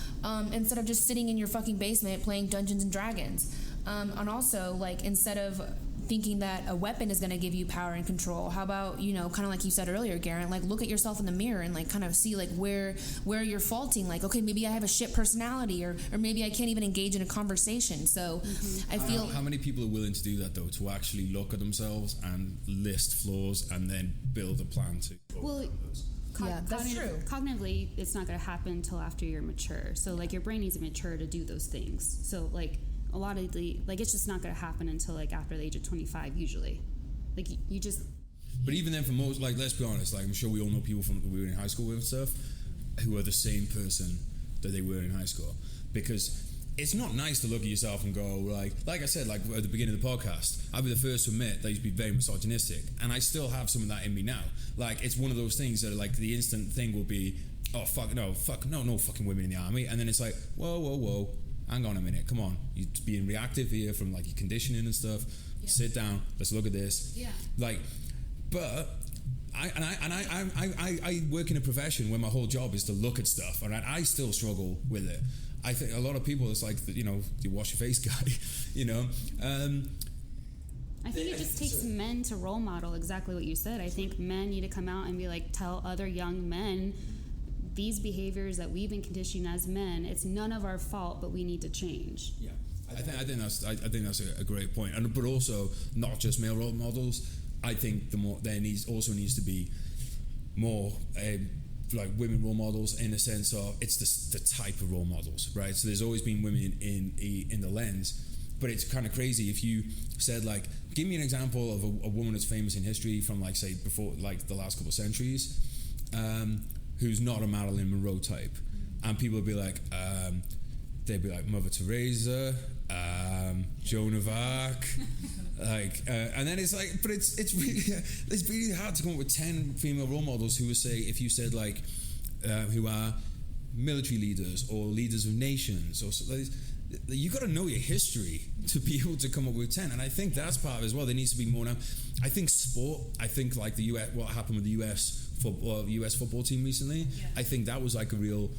instead of just sitting in your fucking basement playing Dungeons and Dragons. And also, like, instead of thinking that a weapon is going to give you power and control, how about, you know, kind of like you said earlier, Geraint, like, look at yourself in the mirror and, like, kind of see, like, where you're faulting. Like, okay, maybe I have a shit personality, or maybe I can't even engage in a conversation. So I feel, how many people are willing to do that, though, to actually look at themselves and list flaws and then build a plan to overcome those? that's true. Cognitively, it's not going to happen until after you're mature. So like your brain needs to mature to do those things. So like a lot of it's just not going to happen until like after the age of 25 usually. Like you just. But even then, for most, like, let's be honest, like I'm sure we all know people from we were in high school with and stuff who are the same person that they were in high school, because it's not nice to look at yourself and go like I said, like at the beginning of the podcast, I'll be the first to admit that I used to be very misogynistic, and I still have some of that in me now. Like it's one of those things that like the instant thing will be, oh no fucking women in the army, and then it's like whoa, hang on a minute, come on, you're being reactive here from like your conditioning and stuff. Sit down, let's look at this. Like, but I work in a profession where my whole job is to look at stuff, and I still struggle with it. I think a lot of people, it's like, you know, the wash your face guy, you know. I think it just takes men to role model exactly what you said. I think men need to come out and be like, tell other young men these behaviors that we've been conditioning as men, it's none of our fault, but we need to change. Yeah, I think that's a great point. And but also not just male role models. I think there needs to be more like women role models, in a sense of it's the type of role models, right? So there's always been women in the lens, but it's kind of crazy if you said like, give me an example of a woman that's famous in history from like say before like the last couple of centuries, who's not a Marilyn Monroe type, and people would be like, they'd be like Mother Teresa, Joan of Arc, like, and then it's like, but it's really hard to come up with 10 female role models who would say, if you said like, who are military leaders or leaders of nations, or so, you got to know your history to be able to come up with 10, and I think that's part of it as well. There needs to be more now. I think sport. I think like the US, what happened with the US football team recently. I think that was like a real.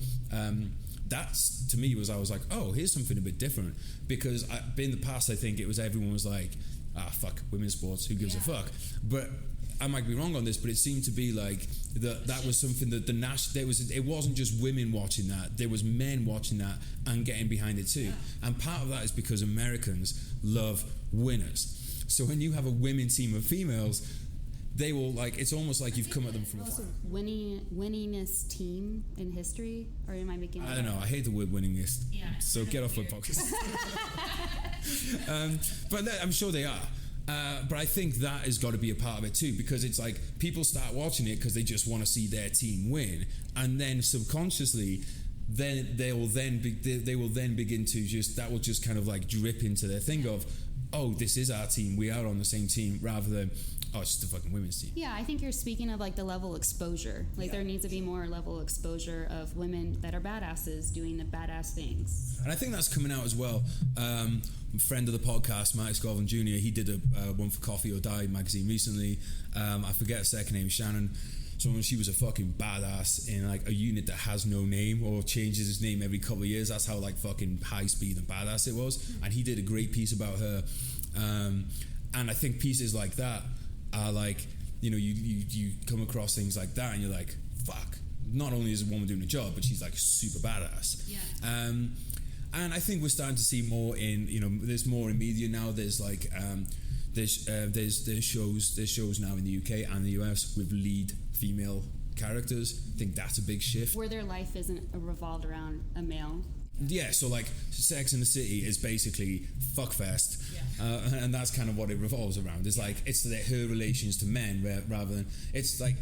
That's to me I was like, oh, here's something a bit different, because in the past I think it was everyone was like, fuck women's sports, who gives a fuck? But I might be wrong on this, but it seemed to be like that was something that it wasn't just women watching that, there was men watching that and getting behind it too. And part of that is because Americans love winners. So when you have a women team of females, they will like, it's almost like you've come at them from afar. Winningest team in history, or am I making I don't know, I hate the word winningest, so get off my podcast. But I'm sure they are. But I think that has got to be a part of it too, because it's like people start watching it because they just want to see their team win, and then subconsciously they will then begin to just, that will just kind of like drip into their thing of, oh, this is our team, we are on the same team, rather than, oh, it's just a fucking women's team. Yeah, I think you're speaking of like the level exposure. Like there needs to be more level exposure of women that are badasses doing the badass things. And I think that's coming out as well. A friend of the podcast, Mike Scovin Jr., he did a one for Coffee or Die magazine recently. I forget her second name, Shannon. So when she was a fucking badass in like a unit that has no name or changes its name every couple of years. That's how like fucking high speed and badass it was. And he did a great piece about her. And I think pieces like that are like, you know, you come across things like that and you're like, fuck, not only is a woman doing a job, but she's like super badass. And I think we're starting to see more in, you know, there's more in media now. There's like there's shows now in the UK and the US with lead female characters. I think that's a big shift, where their life isn't revolved around a male. Yeah, so like Sex and the City is basically fuckfest, and that's kind of what it revolves around. It's like, it's her relations to men rather than, it's like,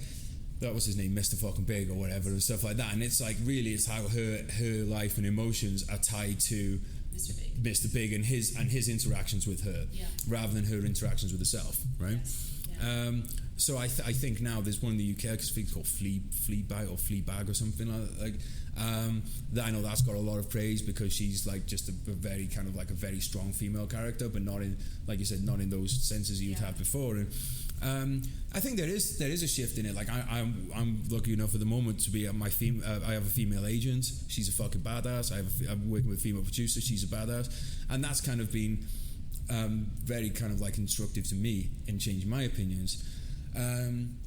that was his name, Mr. Fucking Big or whatever and stuff like that. And it's like, really, it's how her life and emotions are tied to Mr. Big and his interactions with her, rather than her interactions with herself, right? So I think now there's one in the UK, I think it's called Fleabag or something like that. I know that's got a lot of praise because she's like just a very kind of like a very strong female character, but not in, like you said, not in those senses you'd have before. And I think there is a shift in it. Like I'm lucky enough at the moment to be I have a female agent. She's a fucking badass. I'm working with a female producer. She's a badass, and that's kind of been very kind of like instructive to me in changing my opinions.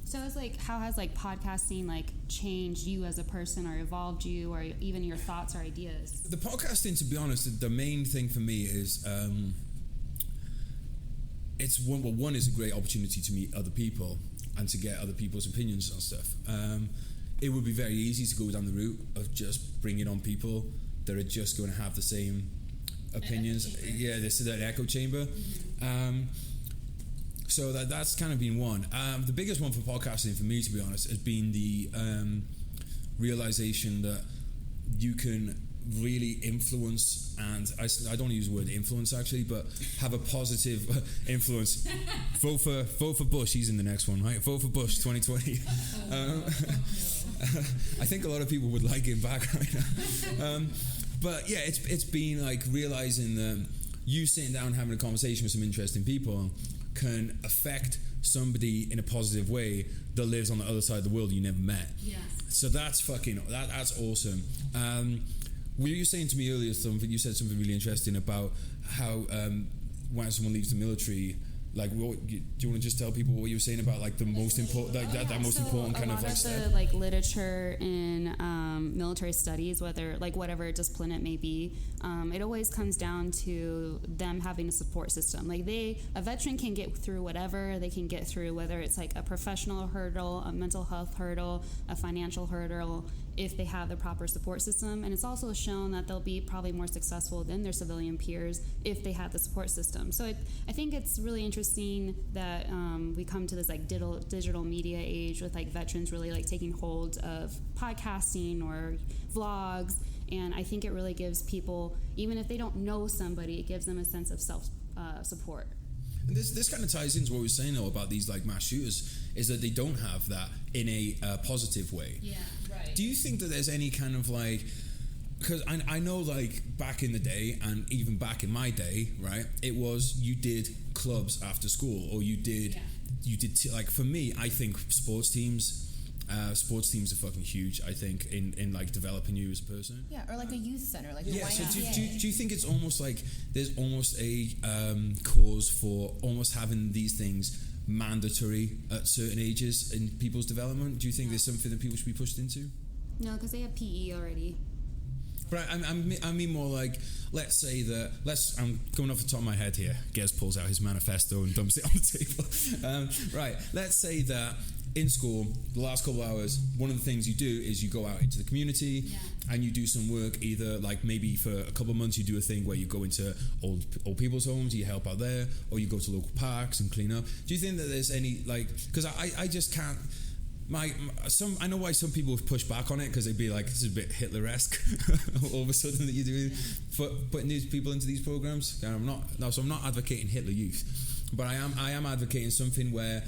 So it's like, how has like podcasting like changed you as a person, or evolved you, or even your thoughts or ideas? The podcasting, to be honest, the main thing for me is it's one is a great opportunity to meet other people and to get other people's opinions on stuff. it would be very easy to go down the route of just bringing on people that are just going to have the same opinions. Yeah, this is an echo chamber. So that's kind of been one. The biggest one for podcasting for me, to be honest, has been the realization that you can really influence, and I don't use the word influence actually, but have a positive influence. Vote for Bush. He's in the next one, right? Vote for Bush 2020. I think a lot of people would like him back right now. But yeah, it's been like realizing that you sitting down having a conversation with some interesting people can affect somebody in a positive way that lives on the other side of the world you never met. Yeah. So that's that's awesome. Were you saying to me earlier something? You said something really interesting about how when someone leaves the military, like, do you want to just tell people what you were saying about like the most important, like that most important kind of like step? The like literature in military studies, whether like whatever discipline it may be, it always comes down to them having a support system. Like a veteran can get through whatever they can get through, whether it's like a professional hurdle, a mental health hurdle, a financial hurdle, if they have the proper support system. And it's also shown that they'll be probably more successful than their civilian peers if they have the support system. So I think it's really interesting that we come to this like digital media age with like veterans really like taking hold of podcasting or vlogs. And I think it really gives people, even if they don't know somebody, it gives them a sense of self-support. And this kind of ties into what we were saying though about these like mass shooters, is that they don't have that in a positive way. Yeah, right. Do you think that there's any kind of like, because I know like back in the day and even back in my day, right, it was you did clubs after school, or you did like, for me, I think sports teams are fucking huge, I think, in like developing you as a person. Yeah, or like a youth center, like yeah. So do you think it's almost like there's almost a cause for almost having these things mandatory at certain ages in people's development? Do you think there's something that people should be pushed into? No, because they have PE already. But I mean more like, let's say that, I'm going off the top of my head here. Gez pulls out his manifesto and dumps it on the table. Right, let's say that in school, the last couple of hours, one of the things you do is you go out into the community and you do some work, either like maybe for a couple of months you do a thing where you go into old people's homes, you help out there, or you go to local parks and clean up. Do you think that there's any, like, because I just can't, I know why some people push back on it, because they'd be like, this is a bit Hitler-esque all of a sudden that you're doing, putting these people into these programs. And I'm not advocating Hitler Youth, but I am advocating something where,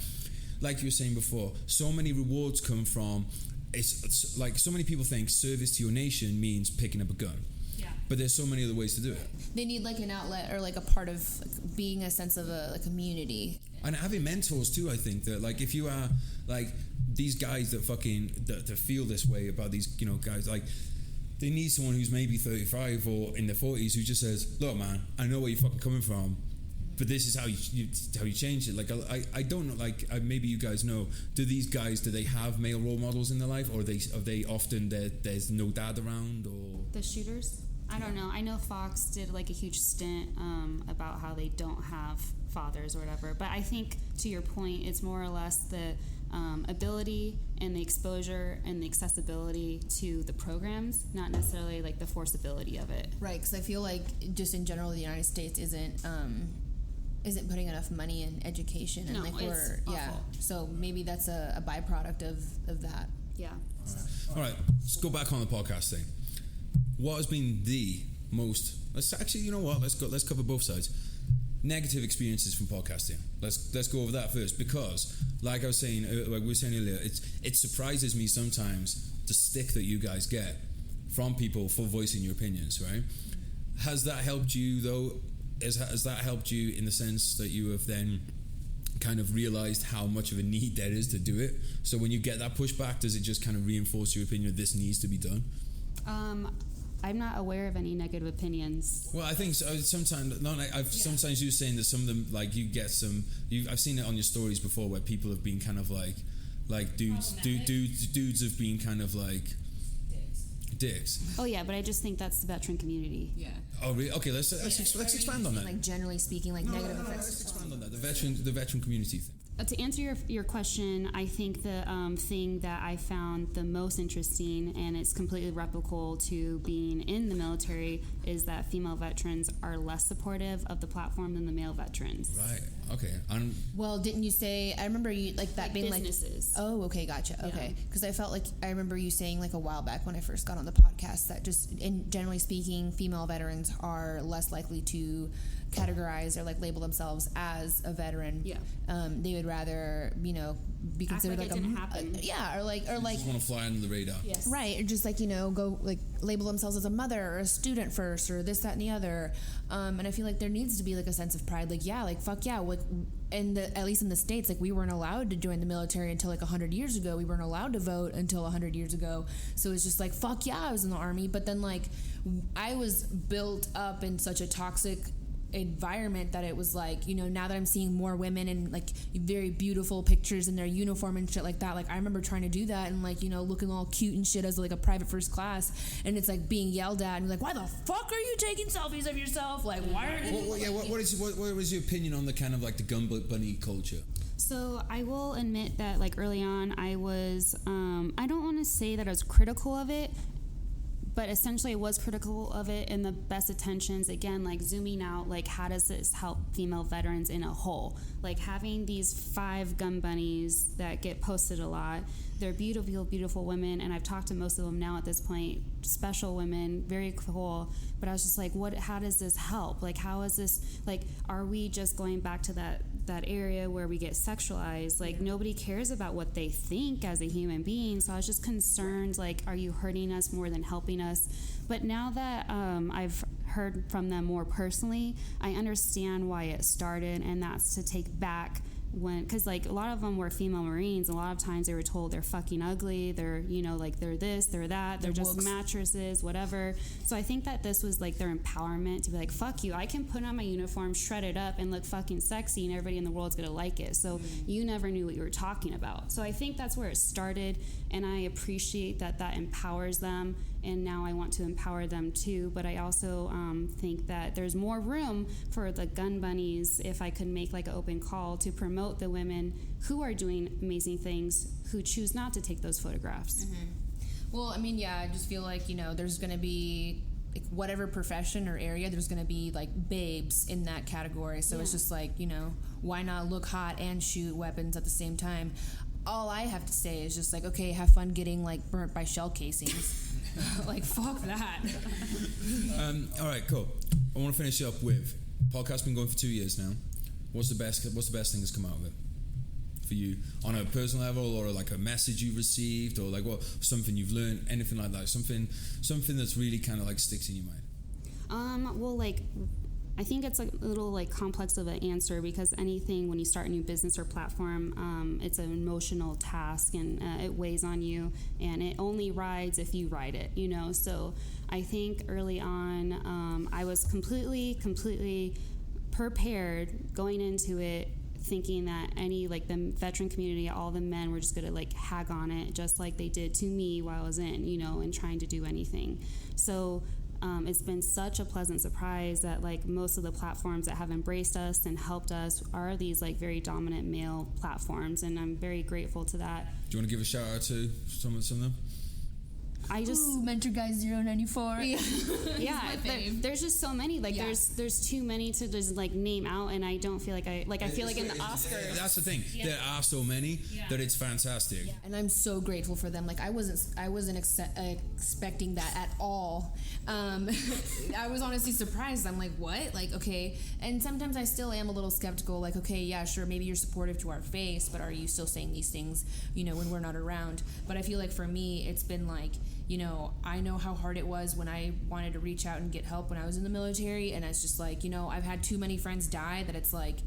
like you were saying before, so many rewards come from, it's like so many people think service to your nation means picking up a gun. Yeah. But there's so many other ways to do it. They need like an outlet or like a part of like being a sense of a community. And having mentors too, I think that like if you are like these guys that feel this way about these, you know, guys, like they need someone who's maybe 35 or in their 40s who just says, look man, I know where you're fucking coming from, but this is how you change it. Like I don't know, like maybe you guys know, do they have male role models in their life, or are they often there's no dad around, or the shooters? I don't know. I know Fox did like a huge stint about how they don't have fathers or whatever, but I think to your point, it's more or less the ability and the exposure and the accessibility to the programs, not necessarily like the forceability of it. Right, because I feel like just in general the United States isn't putting enough money in education, and no, like we're awful. So maybe that's a byproduct of that. Yeah. All right, let's go back on the podcast thing. What has been the most? Let's actually, you know what? Let's cover both sides. Negative experiences from podcasting. Let's go over that first, because, like I was saying, like we were saying earlier, it surprises me sometimes the stick that you guys get from people for voicing your opinions. Right? Has that helped you though? Has that helped you in the sense that you have then kind of realized how much of a need there is to do it? So when you get that pushback, does it just kind of reinforce your opinion that this needs to be done? I'm not aware of any negative opinions. Well, I think so, sometimes. Sometimes you're saying that some of them, like you get some. I've seen it on your stories before where people have been kind of like dudes have been kind of like dicks. Oh yeah, but I just think that's the veteran community. Yeah. Oh really? Okay, let's expand on that. Like generally speaking, like negative effects. Let's expand on that. The veteran community thing. to answer your question, I think the thing that I found the most interesting, and it's completely replicable to being in the military, is that female veterans are less supportive of the platform than the male veterans. Right. Okay. Well, didn't you say? I remember you like that being businesses. like. Oh, okay, gotcha. Yeah. Okay, because I felt like I remember you saying like a while back when I first got on the podcast that just, in generally speaking, female veterans are less likely to categorize or like label themselves as a veteran. Yeah. They would rather, be considered like like it didn't happen. or like just want to fly under the radar. Yes. Right, or just like go like label themselves as a mother or a student first or this, that, and the other. And I feel like there needs to be like a sense of pride. Like fuck yeah, like at least in the States, like we weren't allowed to join the military until like 100 years ago. We weren't allowed to vote until 100 years ago. So it's just like fuck yeah, I was in the Army. But then like I was built up in such a toxic environment that it was like, now that I'm seeing more women and like very beautiful pictures in their uniform and shit like that, like I remember trying to do that and like looking all cute and shit as like a private first class, and it's like being yelled at and like, why the fuck are you taking selfies of yourself? Like, why are you what was your opinion on the kind of like the gun bunny culture? So I will admit that like early on I was I don't want to say that I was critical of it, but essentially I was critical of it in the best intentions. Again, like zooming out, like how does this help female veterans in a whole? Like having these 5 gun bunnies that get posted a lot. They're beautiful, beautiful women, and I've talked to most of them now at this point. Special women, very cool. But I was just like, how does this help? Like, how is this, like, are we just going back to that area where we get sexualized? Like, nobody cares about what they think as a human being. So I was just concerned, like, are you hurting us more than helping us? But now that I've heard from them more personally, I understand why it started, and that's to take back because like a lot of them were female Marines, a lot of times they were told they're fucking ugly, they're like they're this, they're that, they're just wooks. Mattresses, whatever. So I think that this was like their empowerment to be like, fuck you, I can put on my uniform, shred it up, and look fucking sexy, and everybody in the world's gonna like it. So you never knew what you were talking about. So I think that's where it started, and I appreciate that empowers them, and now I want to empower them too. But I also think that there's more room for the gun bunnies, if I could make like an open call to promote the women who are doing amazing things, who choose not to take those photographs. Well, I mean, yeah, I just feel like there's going to be like whatever profession or area, there's going to be like babes in that category. So it's just like, why not look hot and shoot weapons at the same time? All I have to say is just like, okay, have fun getting like burnt by shell casings. Like, fuck that. All right, cool. I want to finish up with podcast's been going for 2 years now. What's the best thing that's come out of it for you on a personal level, or like a message you received, or like what something you've learned, anything like that, something that's really kind of like sticks in your mind? Well, like I think it's a little like complex of an answer, because anything when you start a new business or platform, it's an emotional task, and it weighs on you, and it only rides if you ride it, So I think early on, I was completely prepared going into it, thinking that the veteran community, all the men were just gonna like hag on it, just like they did to me while I was in, and trying to do anything. So it's been such a pleasant surprise that like most of the platforms that have embraced us and helped us are these like very dominant male platforms, and I'm very grateful to that. Do you want to give a shout out to some of them? I just Mentor Guy 094. Yeah, there's just so many. Like there's too many to just like name out, and I don't feel like I feel like in the Oscars. That's the thing. There are so many that it's fantastic. Yeah. And I'm so grateful for them. Like I wasn't expecting that at all. I was honestly surprised. I'm like, what? Like, okay. And sometimes I still am a little skeptical. Like, okay, yeah, sure, maybe you're supportive to our face, but are you still saying these things, when we're not around? But I feel like for me, it's been like, I know how hard it was when I wanted to reach out and get help when I was in the military, and it's just like, I've had too many friends die that it's like,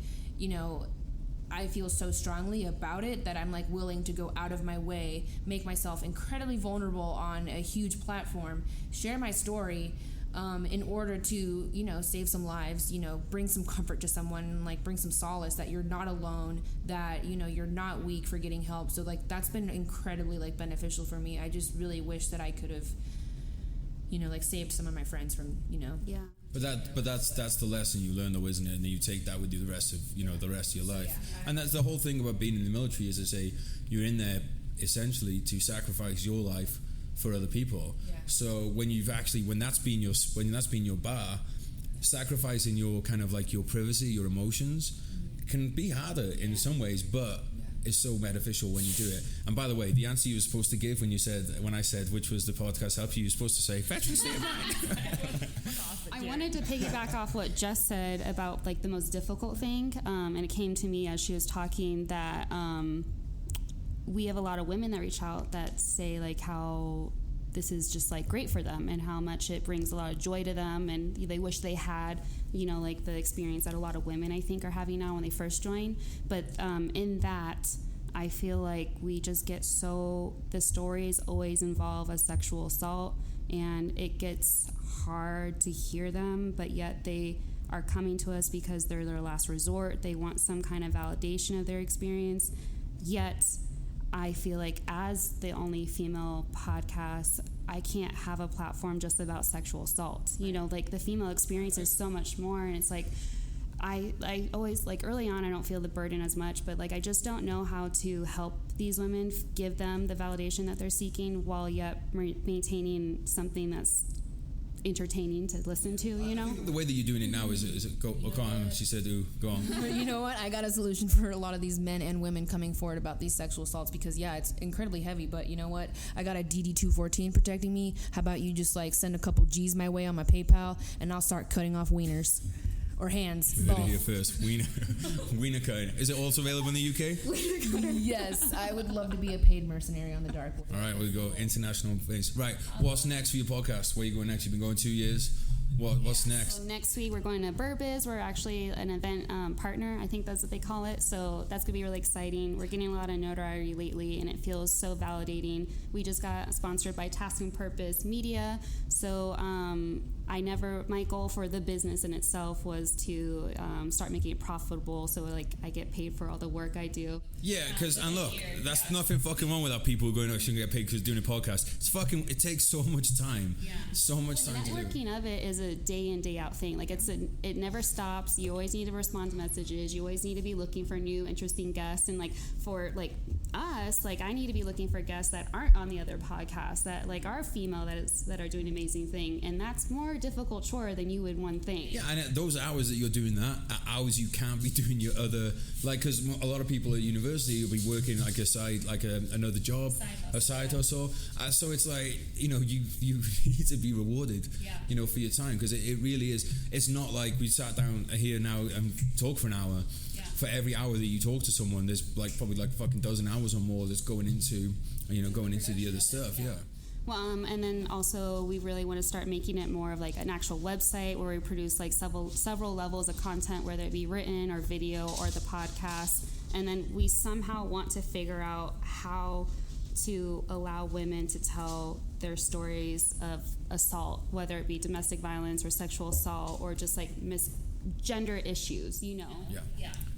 I feel so strongly about it that I'm like willing to go out of my way, make myself incredibly vulnerable on a huge platform, share my story, in order to, save some lives, bring some comfort to someone, like bring some solace that you're not alone, that, you're not weak for getting help. So like that's been incredibly like beneficial for me. I just really wish that I could have, like saved some of my friends from, Yeah. But that's the lesson you learn, though, isn't it? And then you take that with you the rest of your life. And that's the whole thing about being in the military, is to say you're in there essentially to sacrifice your life for other people. So when that's been your bar, sacrificing your kind of like your privacy, your emotions, can be harder in some ways, but it's so beneficial when you do it. And by the way, the answer you were supposed to give when I said which was the podcast help you were supposed to say Veteran State of Mind. I wanted to piggyback off what Jess said about like the most difficult thing, and it came to me as she was talking that we have a lot of women that reach out that say like how this is just like great for them and how much it brings a lot of joy to them, and they wish they had like the experience that a lot of women I think are having now when they first join. But in that, I feel like we just get the stories always involve a sexual assault, and it gets hard to hear them, but yet they are coming to us because they're their last resort. They want some kind of validation of their experience. Yet I feel like as the only female podcast, I can't have a platform just about sexual assault. Like the female experience is so much more, and it's like I always, like early on, I don't feel the burden as much, but like I just don't know how to help these women, give them the validation that they're seeking while yet maintaining something that's entertaining to listen to, I think the way that you're doing it now is go on. She said, go on. You know what? I got a solution for a lot of these men and women coming forward about these sexual assaults, because it's incredibly heavy, but you know what? I got a DD-214 protecting me. How about you just like send a couple G's my way on my PayPal, and I'll start cutting off wieners. Or hands. You heard it here first. Wiener cutting. Is it also available in the UK? Yes, I would love to be a paid mercenary on the dark web. All right, we go international base. Right, what's next for your podcast? Where are you going next? You've been going 2 years. What's next? So next week we're going to Burbiz. We're actually an event partner. I think that's what they call it. So that's going to be really exciting. We're getting a lot of notoriety lately, and it feels so validating. We just got sponsored by Task and Purpose Media. So my goal for the business in itself was to start making it profitable. So like I get paid for all the work I do. Yeah, and look, that's nothing fucking wrong with that. People going, I shouldn't get paid because doing a podcast. It takes so much time. Yeah. So much time to do. Networking of it is a day in, day out thing. Like it never stops. You always need to respond to messages. You always need to be looking for new, interesting guests. And like for like us, like I need to be looking for guests that aren't on the other podcasts, that like are female, that are doing an amazing thing. And that's more difficult chore than you would one think. Yeah, and those hours that you're doing that are hours you can't be doing your other, like, because a lot of people at university will be working like a side, like another job, a side hustle. So it's like, you need to be rewarded, for your time, because it really is. It's not like we sat down here now and talk for an hour. For every hour that you talk to someone, there's like probably like fucking dozen hours or more that's going into the other stuff. Yeah. Well, and then also we really want to start making it more of like an actual website where we produce like several levels of content, whether it be written or video or the podcast. And then we somehow want to figure out how to allow women to tell their stories of assault, whether it be domestic violence or sexual assault or just like gender issues, Yeah.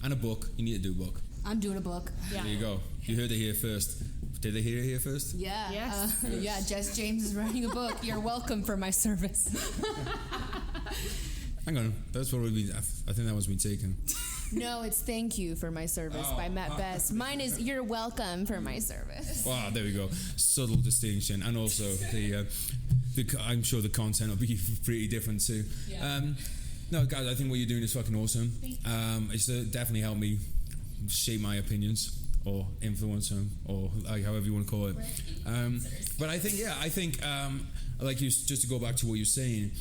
And a book. You need to do a book. I'm doing a book. Yeah. There you go. You heard it here first. Did they hear it here first? Yeah. Yes. Jess James is writing a book. You're welcome for my service. Hang on. That's what I think that one's been taken. No, it's Thank You for My Service by Matt Best. Mine is You're Welcome for My Service. Wow, there we go. Subtle distinction. And also, I'm sure the content will be pretty different too. Yeah. No, guys, I think what you're doing is fucking awesome. It's definitely helped me shape my opinions or influence them, or like however you want to call it. But I think, like you, just to go back to what you're saying,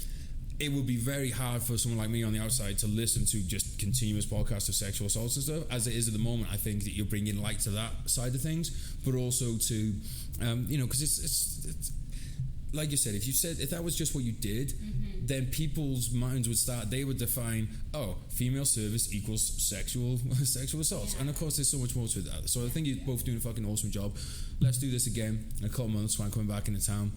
it would be very hard for someone like me on the outside to listen to just continuous podcasts of sexual assaults and stuff. As it is at the moment, I think that you're bringing light to that side of things, but also to, because it's like you said, if that was just what you did, then people's minds would define, female service equals sexual assaults. Yeah. And of course there's so much more to that. So I think you're both doing a fucking awesome job. Let's do this again in a couple months when I'm coming back into town.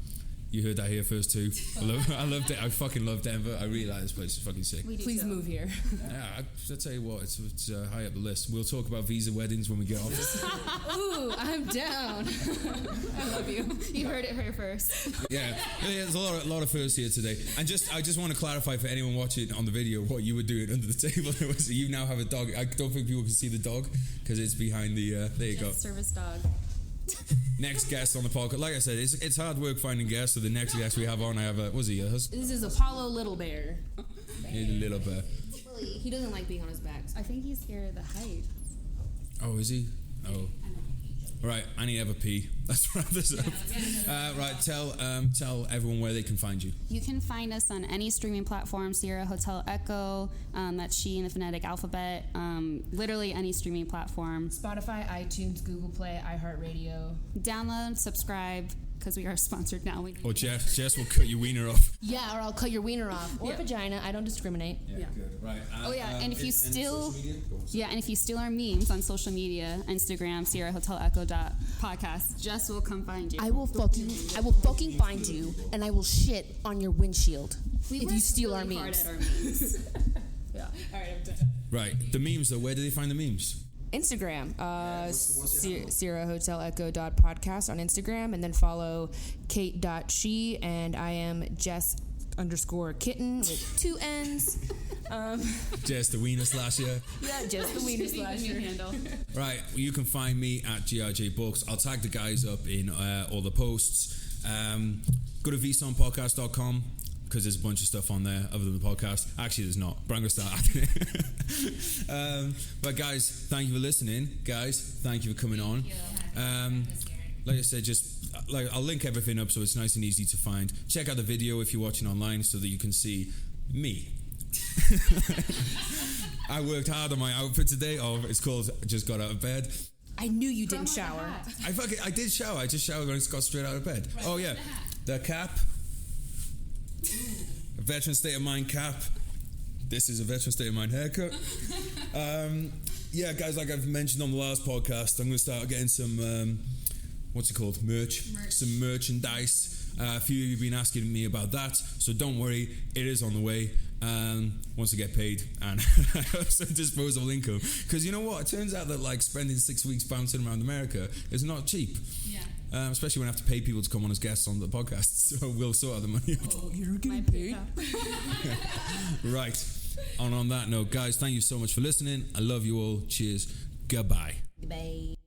You heard that here first too. I loved it. I fucking love Denver. I really like this place. It's fucking sick. Please move here. Yeah, I'll tell you what, it's high up the list. We'll talk about visa weddings when we get off. Ooh, I'm down. I love you. You heard it here first. Yeah, there's a lot of firsts here today. And I just want to clarify for anyone watching on the video what you were doing under the table. You now have a dog. I don't think people can see the dog because it's behind the. There you go. Service dog. Next guest on the podcast. Like I said, it's hard work finding guests. So the next guest we have on, I have a husky? This is Apollo Little Bear. Little bear. He doesn't like being on his back. I think he's scared of the height. Oh, is he? Oh. Right, I need to have a pee. Let's wrap this up. Right, tell everyone where they can find you. You can find us on any streaming platform, Sierra Hotel Echo, that's she in the phonetic alphabet, literally any streaming platform. Spotify, iTunes, Google Play, iHeartRadio. Download, subscribe, because we are sponsored now. Or Jess will cut your wiener off. Yeah, or I'll cut your wiener off. Or vagina. I don't discriminate. Yeah, good. Right. And if you still... Yeah, and if you steal our memes on social media, Instagram, Sierra Hotel Echo podcast, Jess will come find you. I will fucking find you, and I will shit on your windshield if you steal really our memes. Hard at our memes. Yeah. All right, I'm done. Right. The memes, though, where do they find the memes? Instagram, Sierra Hotel Echo .podcast on Instagram, and then follow Kate.she, and I am Jess_kitten with 2 N's. Jess the Wiener Slasher. Yeah, Jess the Wiener Slasher. Handle. Right, well, you can find me at GRJ Books. I'll tag the guys up in all the posts. Go to vsonpodcast.com because there's a bunch of stuff on there other than the podcast. Actually, there's not, but I'm going to start adding it. But guys, thank you for listening. Guys, thank you for coming on. Like I said, I'll link everything up so it's nice and easy to find. Check out the video if you're watching online so that you can see me. I worked hard on my outfit today. Oh, it's called Just Got Out of Bed. I knew you didn't shower. I did shower. I just showered when I got straight out of bed. Oh yeah, the cap. A veteran state of mind cap. This is a veteran state of mind haircut. Yeah, guys, like I've mentioned on the last podcast, I'm going to start getting some, what's it called? Merch. Some merchandise. A few of you have been asking me about that, so don't worry, it is on the way. Once I get paid and I have some disposable income. Because you know what? It turns out that like spending 6 weeks bouncing around America is not cheap. Yeah. Especially when I have to pay people to come on as guests on the podcast. So we'll sort out the money. Oh, you're getting paid? Right. And on that note, guys, thank you so much for listening. I love you all. Cheers. Goodbye. Bye.